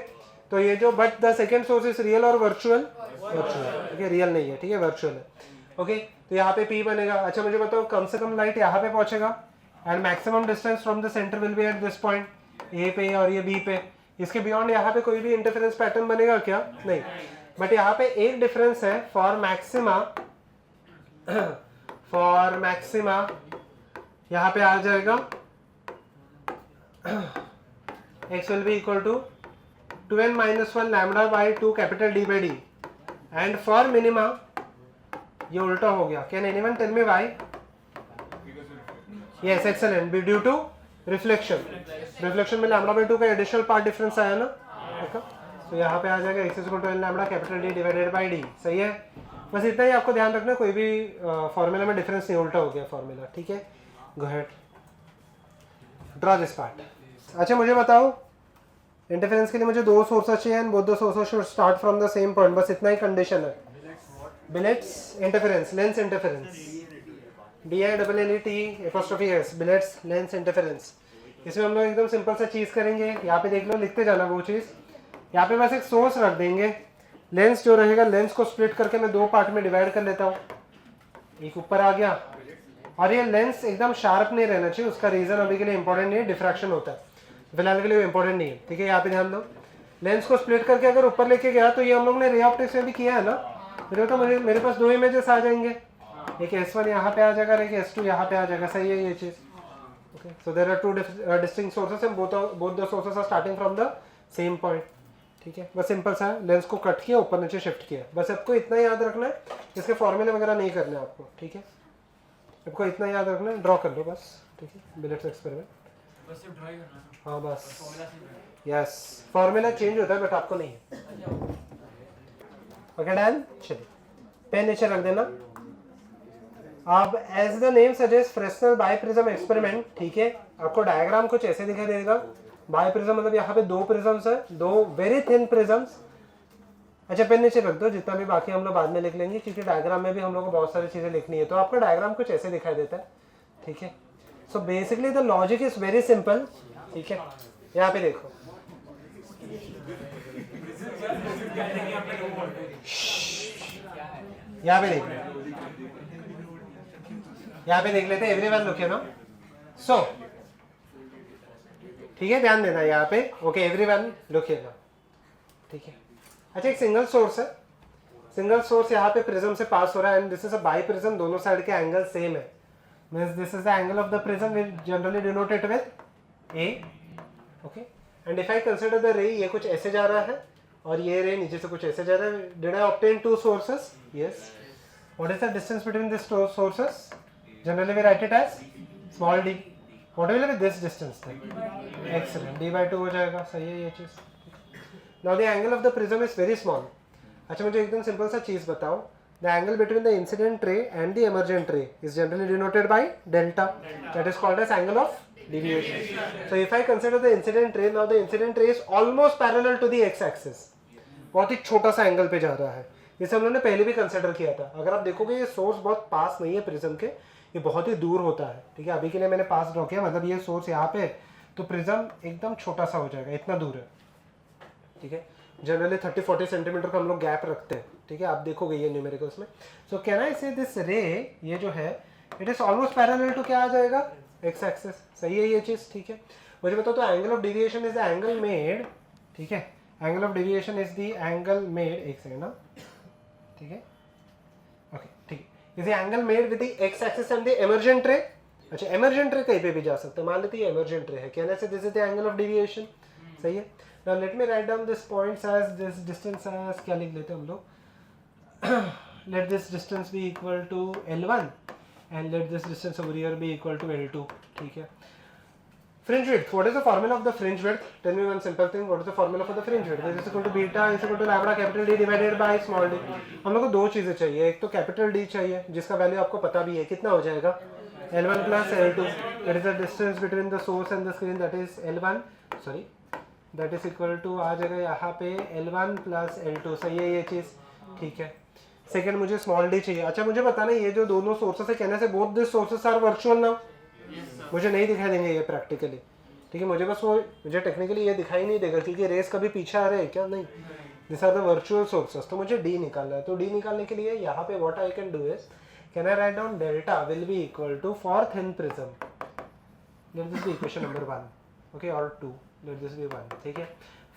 तो ये जो but the second source is real और वर्चुअल, वर्चुअल, ठीक है, रियल नहीं है, ठीक है, वर्चुअल है, ओके। तो यहाँ पे P बनेगा। अच्छा मुझे बताओ, कम से कम लाइट यहाँ पे पहुंचेगा and maximum distance from the centre will be at this point A पे और ये B पे। इसके बियॉन्ड यहाँ पे कोई भी इंटरफेरेंस पैटर्न बनेगा क्या? नहीं। बट यहाँ पे एक डिफरेंस है, फॉर मैक्सिमा, फॉर मैक्सिमा यहाँ पे आ जाएगा x will be equal to 2n minus 1 lambda by 2 capital D by D, and for minima ये उल्टा हो गया। Can anyone tell me why? Yes, excellent. Be due to reflection. Reflection में lambda by 2 का additional part difference आया ना, तो यहाँ पे आ जाएगा x is equal to n lambda capital D divided by D, सही है। बस इतना ही आपको ध्यान रखना, कोई भी फॉर्मूला में डिफरेंस नहीं, उल्टा हो गया फॉर्मूला, ठीक है। Go ahead, draw this part. अच्छा मुझे बताओ, इंटरफेरेंस के लिए मुझे दो सोर्सेस चाहिए and both the sources should start from the same point, बस इतना ही कंडीशन है। Billets interference, lens interference, DILLET billets lens interference. इसमें हम लोग एकदम सिंपल सा चीज़ करेंगे, यहाँ पे देख लो, लिखते जाना वो चीज़। यहाँ पे बस एक सोर्स रख देंगे, लेंस जो रहेगा, लेंस को स्प्लिट करके मैं दो पार्ट में डिवाइड कर लेता हूँ, एक ऊपर आ गया। और ये लेंस एकदम शार्प नहीं रहना चाहिए, उसका रीज़न अभी के लिए इंपॉर्टेंट नहीं है, डिफ्रैक्शन होता है, फिलहाल के लिए इंपॉर्टेंट नहीं है, ठीक है। यहाँ पे ध्यान दो, लेंस को स्प्लिट करके अगर ऊपर लेके गया, तो ये हम लोग ने रे ऑप्टिक्स में भी किया है ना। तो मेरे पास दो इमेजेस आ जाएंगे, एक S1 यहाँ पे आ जाएगा, एक S2 यहाँ पे आ जाएगा, सही है ये चीज़, okay. So there are two distinct sources and both the sources are starting from the same point, ठीक है। बस सिंपल सा लेंस को कट किया, ऊपर नीचे शिफ्ट किया, बस आपको इतना याद रखना है, इसके फॉर्मूले वगैरह नहीं करने आपको, ठीक है। आपको इतना याद रखना है, ड्रॉ कर लो बस, ठीक है, बिलेट्स एक्सपेरिमेंट, बस सिर्फ ड्राई करना है, हाँ बस, फॉर्मूला से यस, फॉर्मूला चेंज होता है बट आपको नहीं है, ओके डन। चलिए पेन नीचे रख देना। अब as the name suggest Fresnel biprism experiment, ठीक है। आपको डायग्राम कुछ ऐसे दिखाई देगा, बाइप्रिज्म मतलब यहाँ पे दो प्रिज्म्स है, दो वेरी थिन प्रिज्म्स। अच्छा पेन नीचे रख दो, जितना भी बाकी हम लोग बाद में लिख लेंगे, क्योंकि डायग्राम में भी हम लोग को बहुत सारी चीजें लिखनी है। तो आपका डायग्राम कुछ ऐसे दिखाई देता है, ठीक है। So basically the logic is very simple, ठीक है। यहाँ पे देखो, यहाँ पे देख, यहाँ पे देख लेते हैं, एवरीवन लुक ना। सो ठीक है, ध्यान देना यहाँ पे, ओके एवरीवन लुक ना, ठीक है। अच्छा एक सिंगल सोर्स है, सिंगल सोर्स यहाँ पे प्रिज्म से पास हो रहा है and this is a bi prism, दोनों साइड के एंगल सेम है, means this is the angle of the prism, we generally denoted with A, okay. And if I consider the ray, ये कुछ ऐसे जा रहा है और ये रे नीचे से कुछ ऐसे जा रहा है। Did I obtain two sources? Yes. What is the distance between this two sources? Generally we write it as small d. What will be this distance then? Excellent, d/2 हो जाएगा, सही है ये चीज। Now the angle of the prism is very small. अच्छा मुझे एकदम simple सा चीज बताओ, the angle between the incident ray and the emergent ray is generally denoted by delta, that is called as angle of deviation. So if I consider the incident ray, now the incident ray is almost parallel to the x axis, बहुत ही छोटा सा angle पे जा रहा है, इसे हम लोगों ने पहले भी कंसिडर किया था। अगर आप देखोगे ये सोर्स बहुत पास नहीं है प्रिज्म के, ये बहुत ही दूर होता है, ठीक है। अभी के लिए मैंने पास ड्रॉ किया, मतलब ये सोर्स यहाँ पे, तो प्रिज्म एकदम छोटा सा हो जाएगा, इतना दूर है, ठीक है। जनरली 30-40 सेंटीमीटर का हम लोग गैप रखते हैं, ठीक है। आप देखोगे ये न्यूमेरिकल्स में। सो कैन आई से दिस रे, ये जो है it is almost parallel to क्या आ जाएगा, एक्स एक्सिस, सही है ये चीज़, ठीक है। मुझे बताओ तो angle of deviation is the angle made, ठीक है, angle of deviation is the angle made, एक सेकंड ना, ठीक है, ओके, ठीक है, is the angle made with the x axis and the emergent रे। अच्छा, इमर्जेंट रे कहीं पे भी जा सकता है, मान लेते हैं इमर्जेंट रे है, कहने से this is the angle of deviation, सही है। Now let me write down this points as this distance as क्या लिख लेते हैं हम लोग let this distance be equal to L1 and let this distance over here be equal to L2, ठीक है। Fringe width, what is the formula of the fringe width? Tell me one simple thing, what is the formula for the fringe width? This is equal to beta is equal to lambda capital D divided by small d। हम लोग को दो चीज़ें चाहिए, एक तो capital D चाहिए जिसका वैल्यू आपको पता भी है, कितना हो जाएगा L1 plus L2, that is the distance between the source and the screen, that is L1, sorry, that is equal to आ जाएगा यहाँ पे L1 प्लस L2, सही है ये चीज़, ठीक है। सेकंड मुझे स्मॉल डी चाहिए। अच्छा मुझे बताना, ये जो दोनों सोर्सेस है, कहने से both this sources are virtual now, मुझे नहीं दिखाई देंगे ये प्रैक्टिकली, ठीक है। मुझे बस वो, मुझे टेक्निकली ये दिखाई नहीं देगा क्योंकि रेस कभी पीछे आ रहे हैं क्या, नहीं, this are the virtual sources. तो मुझे डी निकालना है, तो डी निकालने के लिए यहाँ पे what I can do is, can I write down delta will be equal to for thin prism, let this be equation number 1, okay, और 2, लेट दिस बी 1, ठीक है।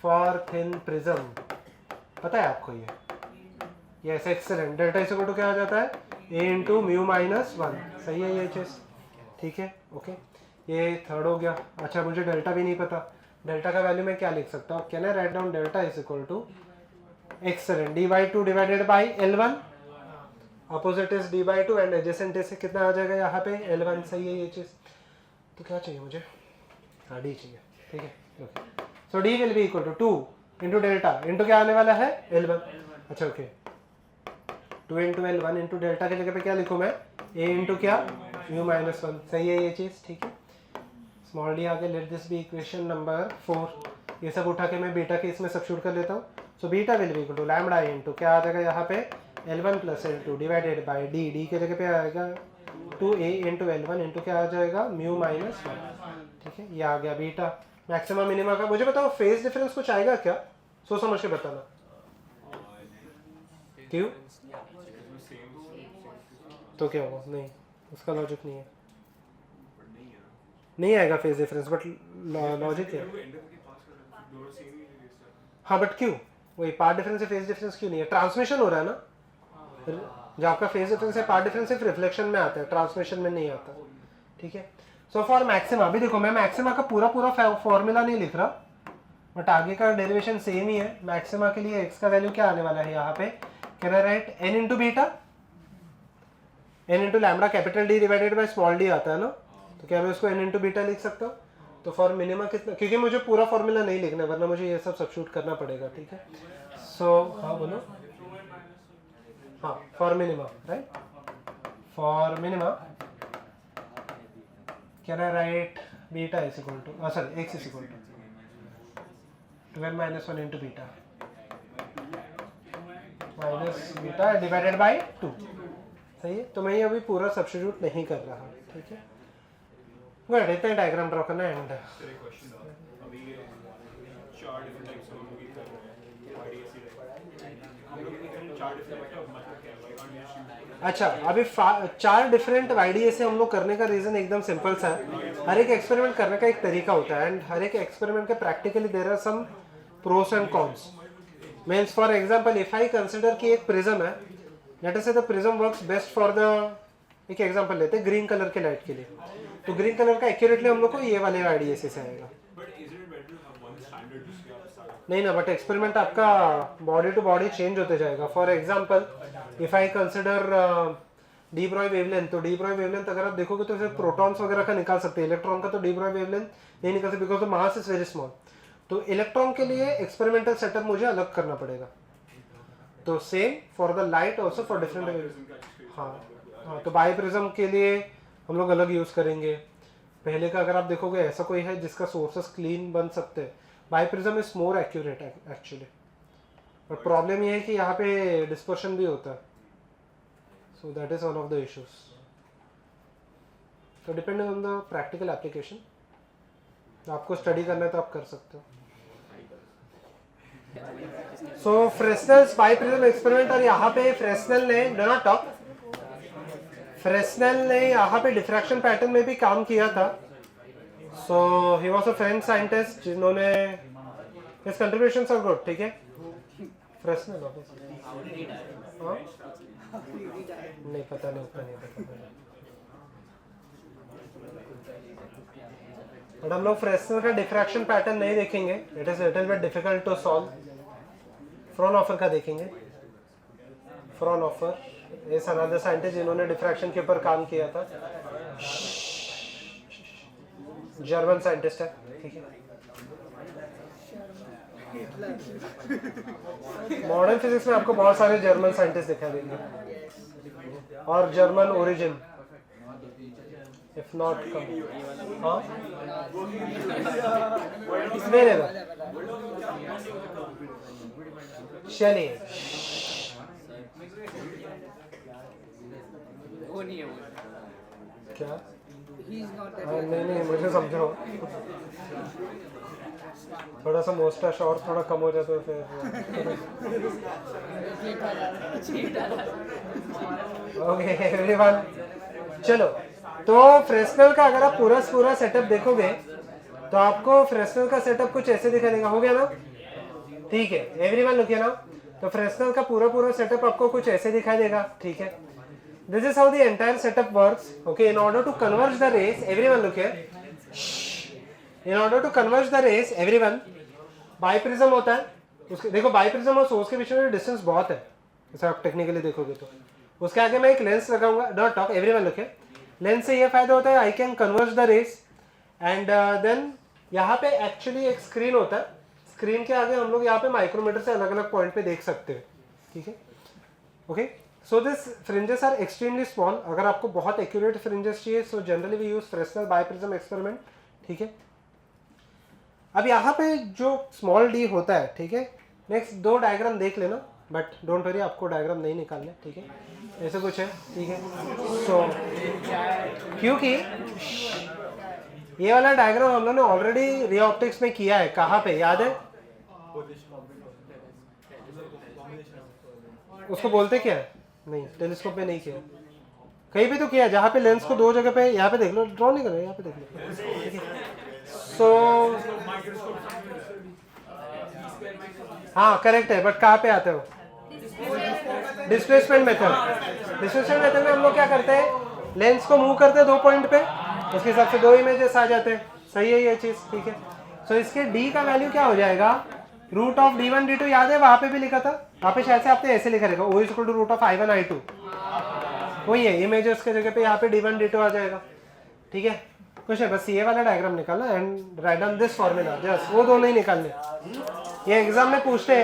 फॉर थिन प्रिज्म, पता है आपको ये, यस, एक्सेलेंट, डेल्टा इस equal to क्या आ जाता है, a इंटू म्यू माइनस 1, सही है ये चीज़, ठीक है, ओके। ये थर्ड हो गया। अच्छा मुझे डेल्टा भी नहीं पता, डेल्टा का वैल्यू मैं क्या लिख सकता हूँ, can I write down delta is equal to, excellent, d/2 divided by L1, opposite is d/2 and adjacent is कितना आ जाएगा यहाँ पे L1, सही है ये चीज़। तो क्या चाहिए मुझे, हाँ डी चाहिए, ठीक है, okay. So d will be equal to 2 into delta into क्या आने वाला है L1, अच्छा okay, 2 into L1 into delta की जगह पे क्या लिखूँ मैं, a इंटू क्या, म्यू माइनस 1, सही है ये चीज़, ठीक है। स्मॉल डी आगे, let this be equation number 4। ये सब उठा के मैं बीटा के इसमें सब्स्टिट्यूट कर लेता हूँ। So beta will be equal to lambda into क्या आ जाएगा यहाँ पे L1 plus L2 divided by d, d के जगह पे आएगा 2a इंटू L1 इंटू क्या आ जाएगा, म्यू माइनस 1, ठीक है। ये आ गया बीटा। मैक्सिमम मिनिमा का मुझे बताओ फेज डिफरेंस कुछ आएगा क्या, सोच समझ के बताना, क्यों, तो क्या होगा, नहीं उसका लॉजिक नहीं है, नहीं आएगा फेज डिफरेंस, बट लॉजिक है, हाँ बट क्यों, वही पार्ट डिफरेंस से फेज डिफरेंस क्यों नहीं है, ट्रांसमिशन हो रहा है ना, जो आपका फेज डिफरेंस है, पार्ट डिफरेंस सिर्फ रिफ्लेक्शन में आता है, ट्रांसमिशन में नहीं आता, ठीक है। सो फॉर मैक्सिमा, अभी देखो मैं मैक्सिमा का पूरा फॉर्मूला नहीं लिख रहा, बट आगे का डेरिवेशन सेम ही है। मैक्सिमा के लिए x का वैल्यू क्या आने वाला है यहाँ पे, can I write n into beta, n into lambda capital D divided by small d आता है ना, तो क्या मैं उसको n इंटू बीटा लिख सकता हूँ। तो फॉर मिनिमा कितना, क्योंकि मुझे पूरा फॉर्मूला नहीं लिखना है वरना मुझे ये सब सब्स्टिट्यूट करना पड़ेगा, ठीक है। सो हाँ बोलो, हाँ for minima right, for minima can I write beta is equal to, sorry x is equal to 12 minus 1 into beta minus beta divided by 2, सही है। तो मैं ये अभी पूरा सब्स्टिट्यूट नहीं कर रहा, ठीक है। गुड, इतना डायग्राम ड्रॉ करना एंड अच्छा, अभी 4 डिफरेंट वाईडीए से हम लोग करने का रीजन एकदम सिंपल सा है। हर एक एक्सपेरिमेंट करने का एक तरीका होता है एंड हर एक एक्सपेरिमेंट के practically there are some pros and cons. Means for example if I consider कि एक प्रिज्म है, let us say the prism works best for the, एक एग्जांपल लेते हैं ग्रीन कलर के लाइट के लिए, तो ग्रीन कलर का एक्यूरेटली हम लोग को ये वाले वाईडीए से आएगा। नहीं ना, बट एक्सपेरिमेंट आपका बॉडी टू बॉडी चेंज होते जाएगा। For example if I consider D Broglie wavelength, तो डी ब्रॉय वेवलेंथ अगर आप देखोगे तो सिर्फ प्रोटॉन्स वगैरह का निकाल सकते हैं, इलेक्ट्रॉन का तो डी ब्रॉय वेवलेंथ नहीं निकाल सकते because the mass is very small. तो इलेक्ट्रॉन के लिए एक्सपेरिमेंटल सेटअप मुझे अलग करना पड़ेगा। तो same for the light also for different, हाँ तो बाई प्रिज्म के लिए हम लोग अलग यूज करेंगे। पहले का अगर आप देखोगे ऐसा कोई है जिसका सोर्सेस क्लीन बन सकते हैं, by prism is more accurate actually, but problem ये है कि यहाँ पे डिस्पर्शन भी होता है, so that is one of the issues. तो depending on the practical application, आपको स्टडी करना है तो आप कर सकते हो. सो फ्रेस्नेल्स बाइप्रिज्म एक्सपेरिमेंट, और यहाँ पे फ्रेस्नेल ने डू नॉट टॉक, फ्रेस्नेल ने यहाँ पे डिफ्रैक्शन पैटर्न में भी काम किया था. So he was a French scientist जिन्होंने, हिज कंट्रीब्यूशंस आर गुड. ठीक है, फ्रेस्नेल हाँ नहीं पता, नहीं उतना नहीं पता, बट हम लोग फ्रेस्नेल का डिफ्रैक्शन पैटर्न नहीं देखेंगे, it is little bit difficult to solve. Fraunhofer का देखेंगे. फ्रॉनहोफर इज अनदर साइंटिस्ट जिन्होंने डिफ्रैक्शन के ऊपर काम किया था, जर्मन साइंटिस्ट है. ठीक है, मॉडर्न फिजिक्स में आपको बहुत सारे जर्मन साइंटिस्ट दिखाई देंगे, और German origin if not come. हाँ मेरे चलिए, क्या नहीं मुझे समझो, थोड़ा सा मोस्टाच और थोड़ा कम हो जाता तो फिर ओके एवरीवन. चलो, तो फ्रेस्नेल का अगर आप पूरा सेटअप देखोगे तो आपको फ्रेस्नेल का सेटअप कुछ ऐसे दिखाई देगा. हो गया ना? ठीक है एवरीवन, लुक हियर नाउ. तो फ्रेस्नेल का पूरा सेटअप आपको कुछ ऐसे दिखाई देगा. ठीक है, this is how the entire setup works. Okay, in order to converge the rays, everyone look here. In order to converge the rays, everyone, biprism होता है. उसके देखो, बाइप्रिज्म और सोर्स के बीच में डिस्टेंस बहुत है, जैसे आप टेक्निकली देखोगे तो. उसके आगे मैं एक लेंस लगाऊंगा. Don't talk everyone, look here. Lens से ये फायदा होता है, I can converge the rays, and then यहाँ पे एक्चुअली एक स्क्रीन होता है. स्क्रीन के आगे हम लोग यहाँ पे माइक्रोमीटर से अलग अलग पॉइंट पे देख सकते हैं. ठीक है, okay. So this fringes are extremely small. अगर आपको बहुत एक्यूरेट फ्रिंजेस चाहिए, so generally we use Fresnel biprism experiment. ठीक है, अब यहाँ पे जो स्मॉल डी होता है, ठीक है, नेक्स्ट दो डायग्राम देख लेना, बट डोंट वरी, आपको डायग्राम नहीं निकालने. ठीक है, ऐसे कुछ है. ठीक है, सो क्योंकि ये वाला डायग्राम हम लोगों ने ऑलरेडी रे ऑप्टिक्स में किया है. कहाँ पे याद है? उसको बोलते क्या है? नहीं, टेलीस्कोप में नहीं किया, कहीं भी तो किया, जहाँ पे लेंस को दो जगह पे, यहाँ पे देख लो, ड्रॉ नहीं कर रहे, यहाँ पे देख लो. सो हाँ करेक्ट है, बट कहाँ पे आते हो? Displacement method. डिस्प्लेसमेंट मेथड में हम लोग क्या करते हैं, लेंस को मूव करते हैं दो पॉइंट पे, उसके हिसाब से दो इमेजेस आ जाते हैं. सही है ये चीज? ठीक है, सो इसके डी का वैल्यू क्या हो जाएगा? Root of d1 d2. याद है वहां पे भी लिखा था, वहां पे शायद से आपने ऐसे लिखा रहेगा, O equal to root of I1 I2. वही है, इमेजेस के जगह पे यहाँ पे d1 d2 आ जाएगा. ठीक है, कुछ है, बस ये वाला डायग्राम निकालना and right down this formula. Just वो दोनों ही निकालने. ये एग्जाम में पूछते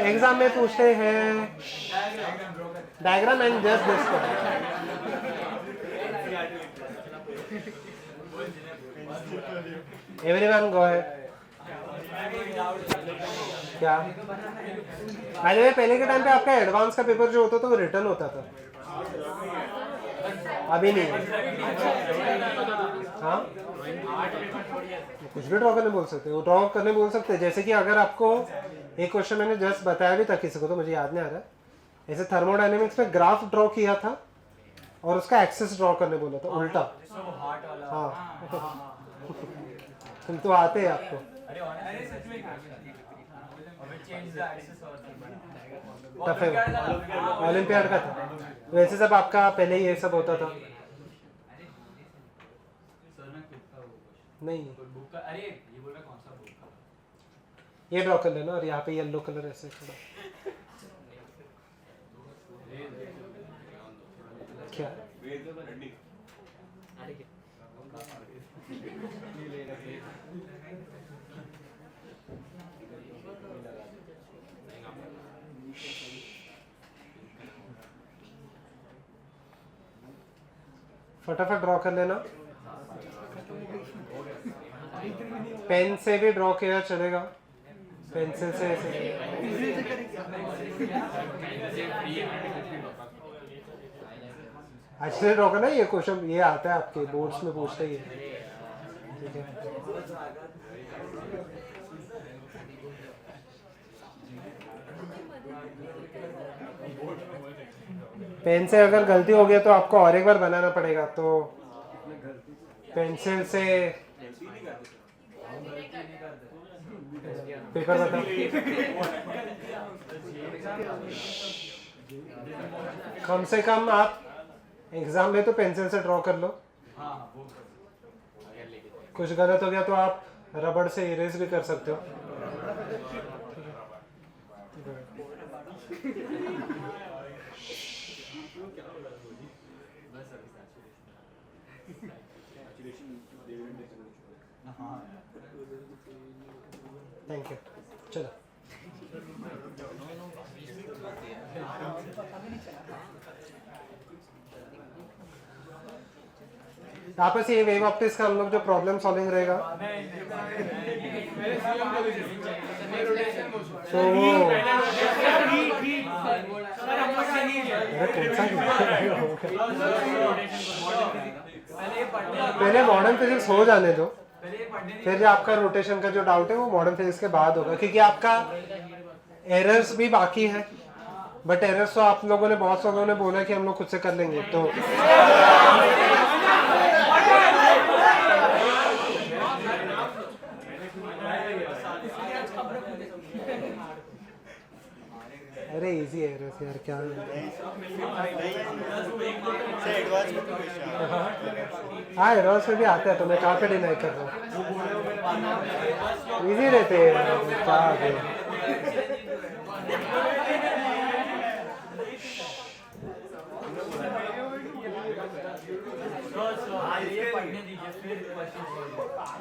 हैं diagram and just this. Everyone go ahead. क्या पहले के टाइम पे आपका एडवांस का पेपर जो होता था वो रिटर्न होता था, अभी नहीं. हाँ कुछ भी ड्रॉ करने बोल सकते हो, ड्रॉ करने बोल सकते हैं. जैसे कि अगर आपको एक क्वेश्चन मैंने जस्ट बताया भी था किसी को, तो मुझे याद नहीं आ रहा है, ऐसे थर्मोडायनेमिक्स में ग्राफ ड्रॉ किया था और उसका एक्सेस ड्रॉ करने बोला था उल्टा. हाँ तुम तो आते हैं आपको. ओलंपियाड का था, वैसे सब आपका पहले ही ये सब होता था. नहीं अरे ये बोल रहा कौन सा बुक का? ये ड्रॉ कर लेना, और यहाँ पे येलो कलर ऐसे थोड़ा. क्या फटाफट ड्रॉ कर लेना. पेन से भी ड्रॉ किया चलेगा, पेंसिल से ऐसे. एक्सीडेंट होगा ना, ये क्वेश्चन ये आता है आपके बोर्ड्स में पूछते ही है, ठीक है। पेन से अगर गलती हो गई तो आपको और एक बार बनाना पड़ेगा, तो पेंसिल से पेपर बता। कम से कम आप एग्जाम में तो पेंसिल से ड्रॉ कर लो, कुछ गलत हो गया तो आप रबड़ से इरेज भी कर सकते हो। Thank you. चलो आपस ये वेव ऑप्टिक्स का हम लोग जो प्रॉब्लम सॉल्विंग रहेगा, तो पहले मॉडर्न फिजिक्स हो जाने दो, फिर जो आपका रोटेशन का जो डाउट है वो मॉडर्न फिजिक्स के बाद होगा, क्योंकि आपका एरर्स भी बाकी है। बट एरर्स तो आप लोगों ने, बहुत लोगों ने बोला कि हम लोग खुद से कर लेंगे, तो अरे इजी एरर्स यार, क्या हाँ एडवांस में भी आता है, तो मैं कहाँ पे डिनाई कर रहा हूँ, इजी रहते हैं क्या आगे।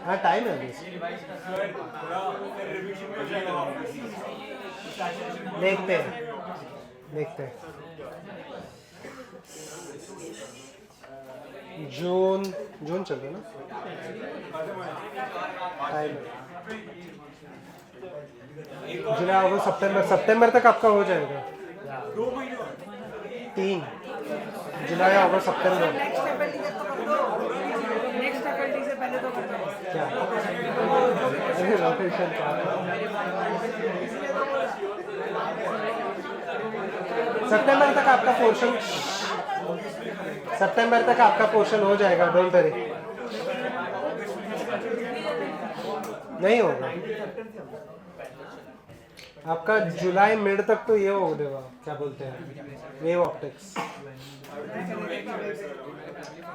हाँ टाइम है अभी, देखते हैं देखते हैं। जून चल रहा है ना, टाइम है। जुलाई अगस्त सितंबर तक आपका हो जाएगा, 3 जुलाई अगस्त सितंबर। क्या रोटेशन सितंबर तक आपका पोर्शन, सितंबर तक आपका पोर्शन हो जाएगा, डोंट वरी। नहीं होगा आपका जुलाई मिड तक, तो ये हो देगा, क्या बोलते हैं वेव ऑप्टिक्स।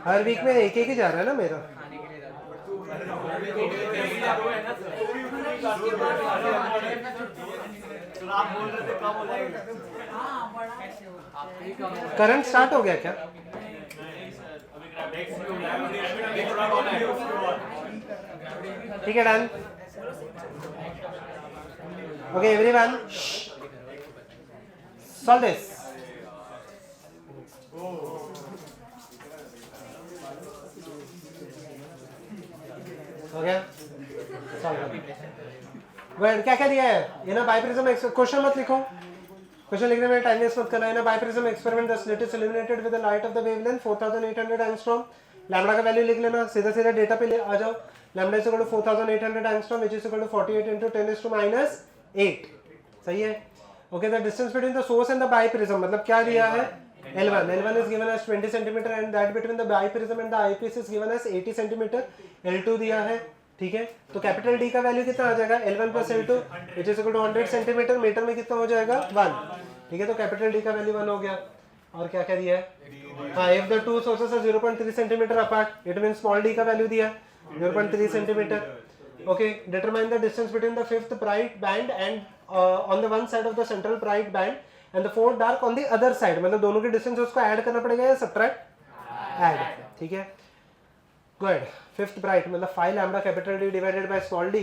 हर वीक में एक ही जा रहा है ना मेरा। करंट स्टार्ट हो गया क्या? ठीक है, done. Okay everyone, solve this. हो गया, सॉल्व। क्या क्या दिया है? ये ना बाइप्रिज्म, क्वेश्चन मत लिखो, क्वेश्चन लिखने में टाइम वेस्ट मत करना है ना। Biprism experiment the slit is illuminated with the light of the wavelength 4800 angstrom. Lambda का वैल्यू लिख लेना, सीधा सीधा डेटा पे आ जाओ। Lambda is equal to 4800 angstrom which is equal to 48 × 10⁻⁸ सही है। Okay, the distance between the source and the biprism, मतलब क्या दिया है? L1 is given as 20 cm and that between the biprism and the eyepiece is given as 80 cm। L2 दिया है, ठीक है। तो कैपिटल D का वैल्यू कितना आ जाएगा? L1 + L2 which is equal to 100 cm। Metre में कितना हो जाएगा? 1, ठीक है। तो कैपिटल D का वैल्यू 1 हो गया। और क्या क्या दिया है? हाँ, if the two sources are 0.3 cm apart, it means small d का वैल्यू दिया 0.3 cm। Okay, determine the distance between the fifth bright band and on the one side of the central bright band and the fourth dark on the other side। मतलब दोनों के distance उसको add करना पड़ेगा या subtract? Add, ठीक है। Good. Fifth bright मतलब 5 lambda capital D divided by small d।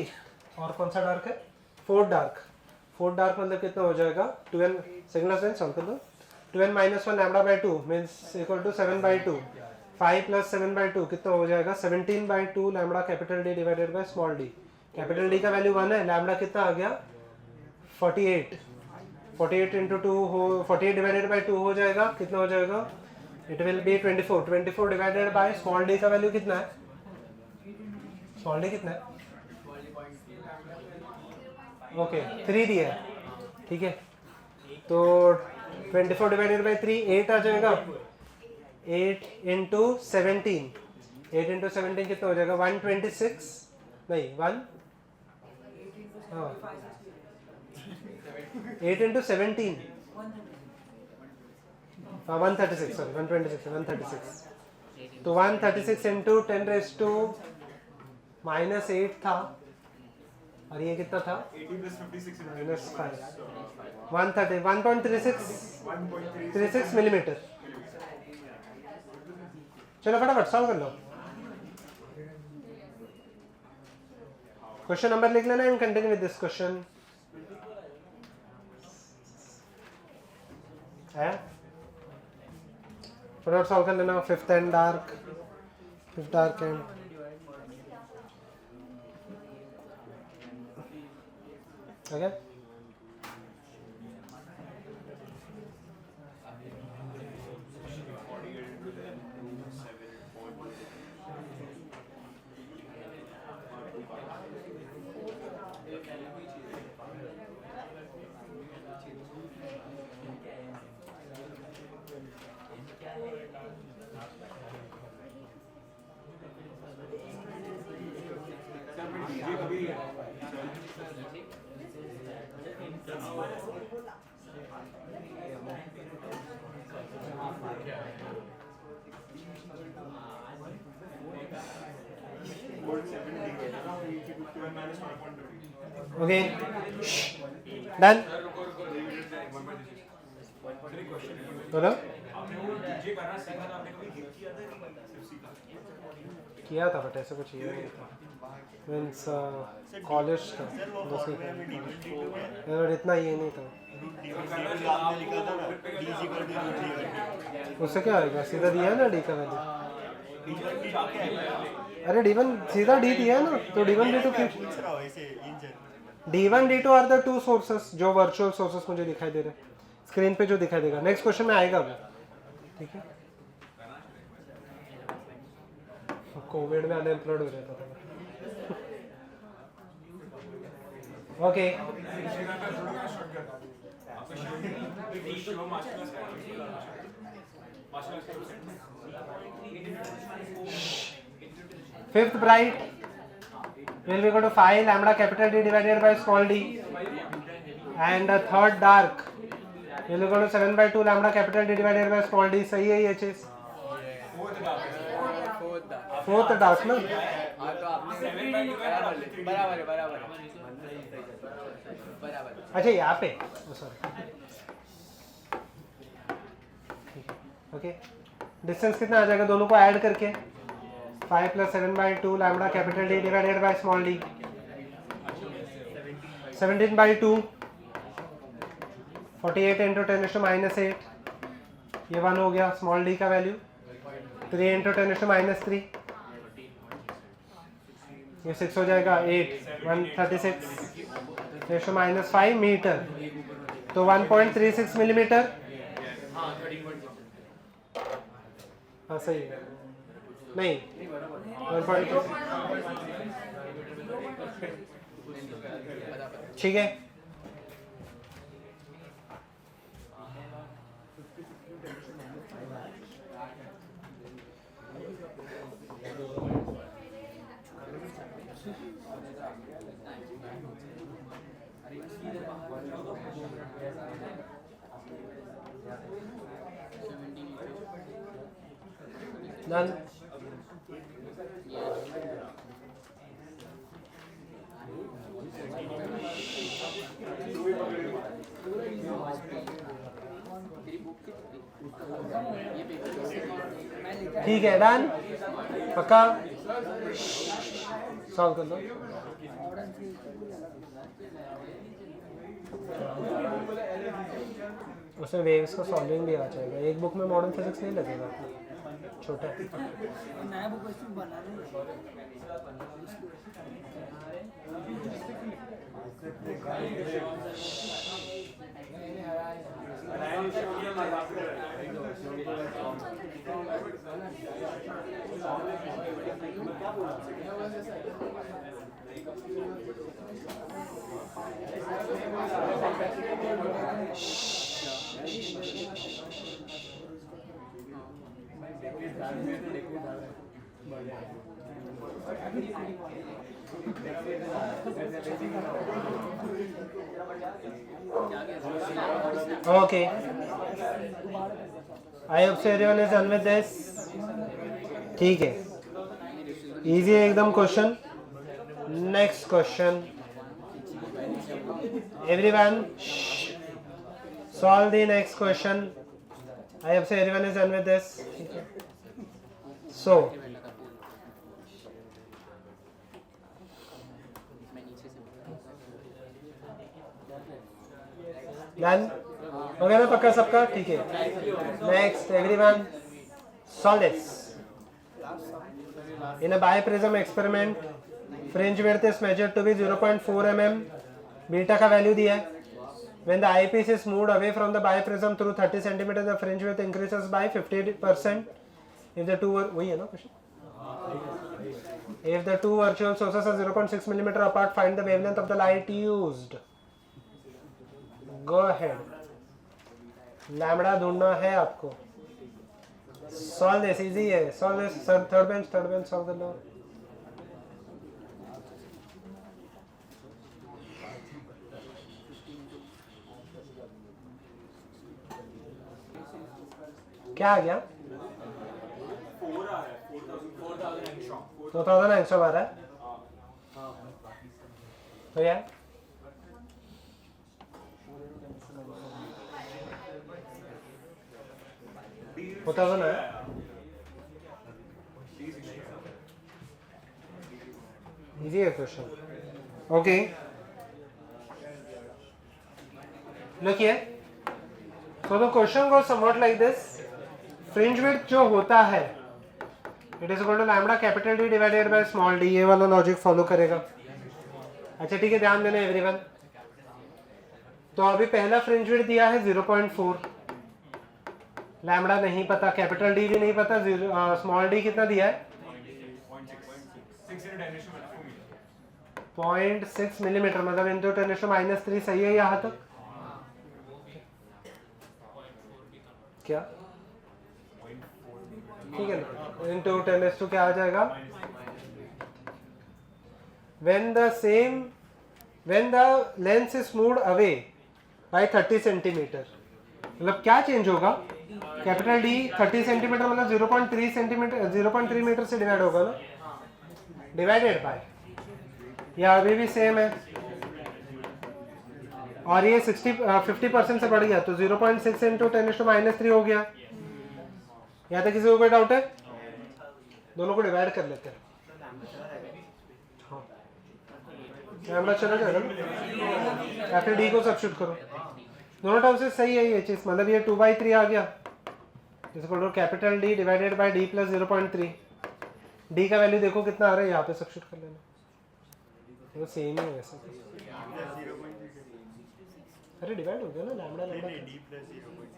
और कौन सा डार्क है? Fourth dark. फोर्थ डार्क मतलब कितना हो जाएगा? 2n सिग्नल सेंस सॉल्व कर दो। 2n - 1 lambda by 2 means equal to 7/2। 5 + 7/2 कितना हो जाएगा? 17/2 lambda capital D divided by small d। Capital D का वैल्यू 1 है, लैम्बडा कितना आ गया? 48। 48 इंटू 2 हो 48 डिवाइडेड बाई 2 हो जाएगा, कितना हो जाएगा? It will B 24। 24 divided by small D का वैल्यू कितना है? स्मॉल डी कितना है? ओके 3 दिया है, ठीक है। तो 24 डिवाइडेड बाई 3 8 आ जाएगा। 8 इंटू 17, 8 इंटू 17 कितना हो जाएगा? 126 नहीं 1 हाँ 8 इंटू 17 हाँ 136 सॉरी 126 136। तो 136 इंटू 10 रेज़ टू -8 था और ये कितना था? 136 मिलीमीटर। चलो फटाफट सॉल्व कर लो। क्वेश्चन नंबर लिख लेना and continue with this question. है फटाफट सॉल्व कर लेना। Fifth dark and okay. Okay done. बोलो। किया था बट ऐसा कुछ ये नहीं था। मीन्स कॉलेज था दूसरी और इतना ये नहीं था। उससे क्या आएगा? सीधा दिया है ना डी का वैल्यू। अरे D1 सीधा D दिया है ना, तो D1 D2 D1 D2 are the two sources जो वर्चुअल सोर्सेस मुझे दिखाई दे रहे हैं स्क्रीन पे, जो दिखाई देगा नेक्स्ट क्वेश्चन में आएगा वो, ठीक है। कोविड में अनएम्प्लॉयड हो जाता था। Okay fifth bright will be equal to 5 lambda capital D divided by small d, and third dark will be equal to 7 by 2 lambda capital D divided by small d। सही है ये चीज? Fourth dark ना अच्छा यहाँ पे sorry okay. Distance कितना आ जाएगा दोनों को ऐड करके? 5 + 7 by 2 lambda capital D divided by small d। 17 by 2 48 into 10 to -8 ये 1 हो गया स्मॉल d का वैल्यू। 3 into 10 to -3 ये 6 हो जाएगा। 8 136 10 to -5 मीटर, तो 1.36 मिलीमीटर। हाँ सही है नहीं 1.36 ठीक है। Done. ठीक है डन पक्का सॉल्व कर दो। उसमें वेव्स का सॉल्विंग भी आ जाएगा। एक बुक में मॉडर्न फिजिक्स नहीं लगेगा आपको। छोटा है। नया बुक उसमें बनाना Okay. I hope so everyone is done with this. ठीक है, easy है एकदम question. Next question. Everyone, solve the next question. I hope so everyone is done with this. So, done? हो गया ना पक्का सबका? ठीक है. Next, everyone, solve this. In a biprism experiment, fringe width is measured to be 0.4 mm. Beta का value दिया है. When the eyepiece is moved away from the biprism through 30 cm, the fringe width increases by 50%. If the two वही है ना question? If the two virtual sources are 0.6 mm apart, find the wavelength of the light used. Go ahead. Lambda ढूंढना है आपको. Solve this, easy है. Solve this. Third bench, solve the law. क्या आ गया? 4000 angstrom आ रहा है. हो गया? होता है ना? इजी है question. Okay, look here. So the question goes somewhat like this. Fringe width जो होता है, it is equal to lambda capital D divided by small d. ये वाला लॉजिक फॉलो करेगा. अच्छा ठीक है, ध्यान देना एवरीवन. तो अभी पहला फ्रिंज विड्थ दिया है 0.4. लैम्बडा नहीं पता, कैपिटल डी भी नहीं पता, स्मॉल डी कितना दिया है? 0.6 मिलीमीटर, मतलब इंटू 10⁻³ सही है यहाँ तक? क्या ठीक है ना? इंटू 10⁻² क्या आ जाएगा? when the lens is moved away by 30 centimetre, मतलब क्या चेंज होगा? कैपिटल डी 30 सेंटीमीटर मतलब 0.3 सेंटीमीटर 0.3 मीटर से डिवाइड होगा ना, डिवाइडेड बाय, यह अभी भी सेम है. और ये 50% से बढ़ गया तो 0.6 इंटू 10⁻³ हो गया. यहाँ तक किसी को कोई डाउट है? दोनों को डिवाइड कर लेते हैं. हाँ, कैमरा चला जाएगा ना, या फिर डी को सब्स्टिट्यूट करो. दोनों टर्म से सही है ये चीज, मतलब ये 2/3 आ गया. Capital D divided bye D plus 0.3. D का वैल्यू देखो कितना आ रहा है, यहाँ पे सब्स्टिट्यूट कर लेना. वो सेम ही है वैसे. अरे डिवाइड हो गया ना लैम्बडा.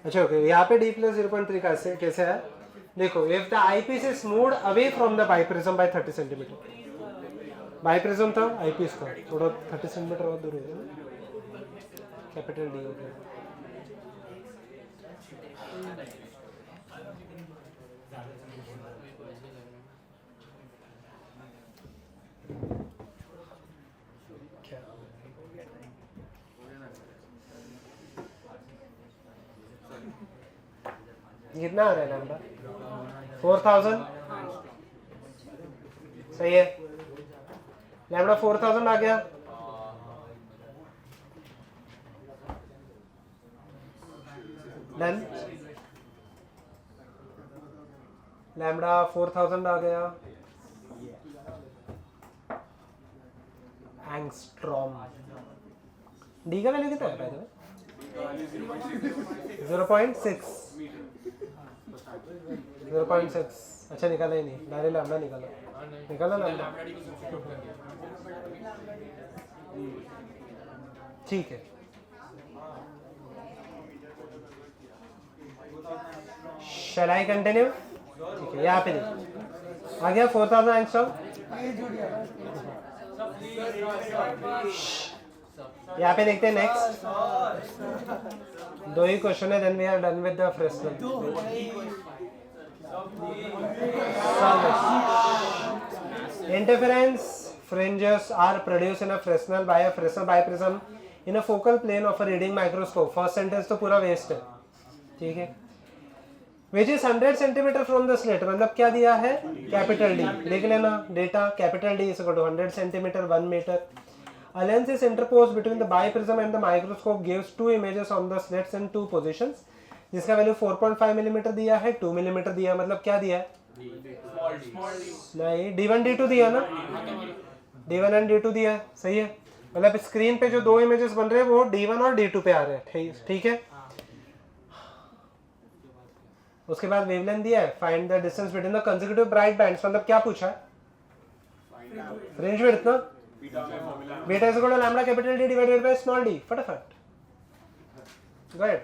अच्छा ओके, यहाँ पे डी प्लस 0.3 कैसे है? देखो, if the eyepiece is moved away from the biprism by 30 centimetre. Biprism था आईपीस का, थोड़ा 30 सेंटीमीटर और दूर हो गया ना, कैपिटल डी हो गया. कितना आ रहा है लैम्बडा? 4000 सही है. लैम्बडा 4000 आ गया. डन. लैम्बडा 4000 आ गया. एंगस्ट्रॉम. डी का वैल्यू कितना है? 0.6. 0.6 अच्छा निकाला ही नहीं, डायरेक्ट लैम्डा निकाला लैम्डा, ठीक है। Shall I continue? ठीक है, यहाँ पे देखिए आ गया 4000 एंगस्ट्रॉम। यहाँ पे देखते हैं नेक्स्ट, दो ही क्वेश्चन है, then we are done with the Fresnel. Interference fringes are produced in a Fresnel by a Fresnel biprism in a focal plane of a reading microscope। First sentence तो पूरा waste है, ठीक है। Which is 100 centimetre from the slit, मतलब क्या दिया है, capital D, देख लेना data, capital D is equal to 100 centimetre 1 metre. A lens is interposed between the biprism and the microscope, gives two images on the slits in two positions, जिसका value 4.5 millimetre दिया है, 2 millimetre दिया, मतलब क्या दिया है, नहीं D1 D2 दिया ना, D1 एंड D2 दिया है, सही है। मतलब स्क्रीन पे जो दो इमेजेस बन रहे हैं वो D1 और D2 पे आ रहे हैं, ठीक है। उसके बाद वेवलेंथ दिया है, find the distance between the consecutive bright bands, मतलब क्या पूछा है, फ्रिंज विड्थ ना, beta is equal to lambda capital D divided by small d, फटाफट गो अहेड।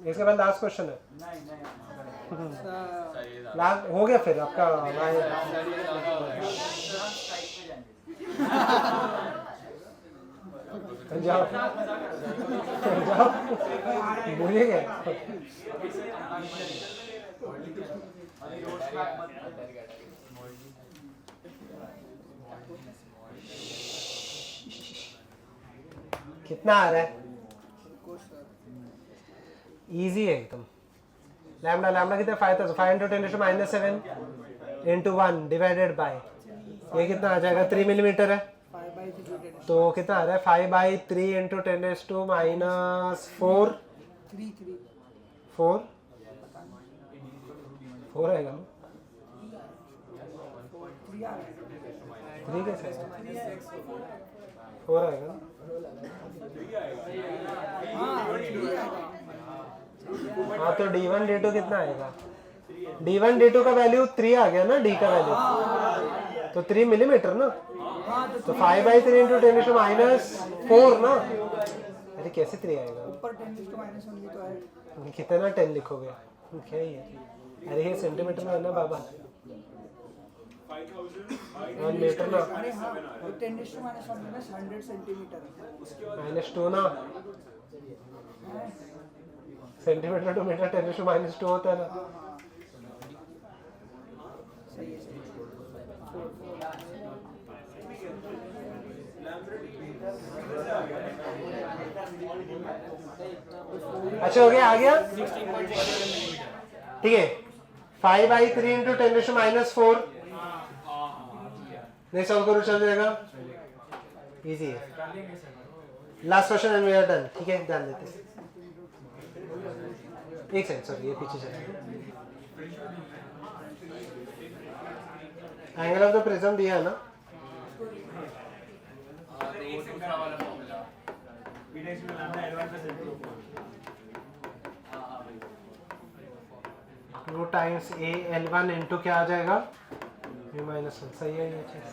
इसके बाद लास्ट क्वेश्चन है, लास्ट हो गया फिर आपका जाओ जाओ भूलिए गए। कितना आ रहा है, इजी है एकदम। लैम्डा लैम्डा कितना 5 into 10⁻⁷ into 1 डिवाइडेड बाय, ये कितना आ जाएगा, 3 मिलीमीटर है, तो कितना आ रहा है 5/3 into 10⁻⁴ 4 आएगा ना, 3 कैसे आएगा, 4 आएगा ना, हाँ तो D1 D2 कितना आएगा, D1 D2 का वैल्यू 3 आ गया ना, D का वैल्यू तो 3 मिलीमीटर ना, तो 5/3 into 10⁻⁴ ना, अरे कैसे 3 आएगा, ऊपर 10⁻⁻1 भी तो है, कितना 10 लिखोगे, क्या ही है, अरे ये सेंटीमीटर में है ना बाबा, 1 मीटर ना, अरे हाँ 10⁻⁻1 में 100 सेंटीमीटर -2 ना, सेंटीमीटर टू मीटर 10⁻⁻2 होता है ना, सही है, सही अच्छा हो गया, आ गया, ठीक है। 5/3 into 10⁻⁴ नहीं सॉल्व करो, चल जाएगा, इजी है। Last question and we are done, ठीक है, ध्यान देते हैं, एक सेकंड, सॉरी ये पीछे चला, एंगल ऑफ द प्रिज्म दिया है ना, रो टाइम्स a L1 इंटू क्या आ जाएगा, u-1, सही है ये चीज,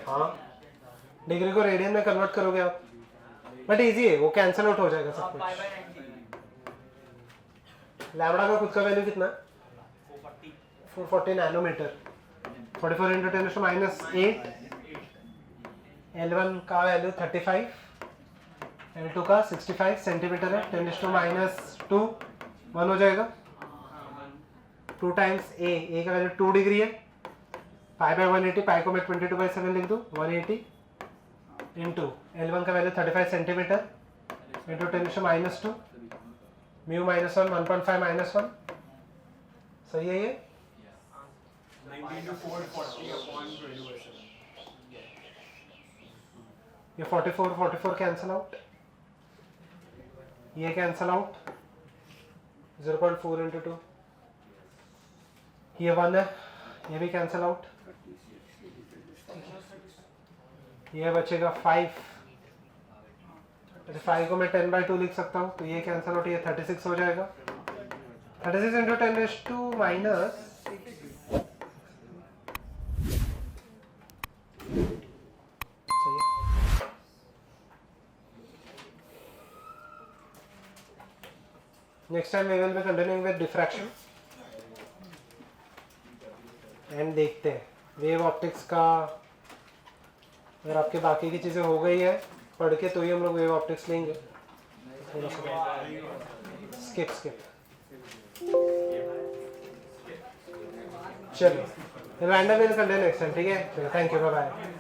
हाँ डिग्री को रेडियन में कन्वर्ट करोगे आप, बट इजी है, वो कैंसिल आउट हो जाएगा सब कुछ। लैम्डा का खुद का वैल्यू कितना, 440 नैनोमीटर, 44 into 10⁻⁸, L1 का वैल्यू 35, L2 का 65 सेंटीमीटर है, 10⁻⁻2 1 हो जाएगा, 2 टाइम्स a का वैल्यू 2 डिग्री है, π/180, पाई को मैं 22/7 लिख दूँ, 180 इंटू L1 का वैल्यू 35 सेंटीमीटर इंटू 10⁻⁻2, म्यू -1 1.5 -1, सही है ये, 44 कैंसिल आउट, ये कैंसिल आउट, 0.4 into 2, ये 1 है, ये भी कैंसिल आउट, ये बचेगा 5, 5 को मैं 10/2 लिख सकता हूँ, तो ये कैंसिल आउट, ये 36 हो जाएगा, 36 into 10 raised to minus next time we will be continuing with diffraction and देखते हैं वेव ऑप्टिक्स का अगर आपके बाकी की चीज़ें हो गई है पढ़ के तो ही हम लोग वेव ऑप्टिक्स लेंगे स्किप चलो random will continue next time ठीक है चलो थैंक यू बाय बाय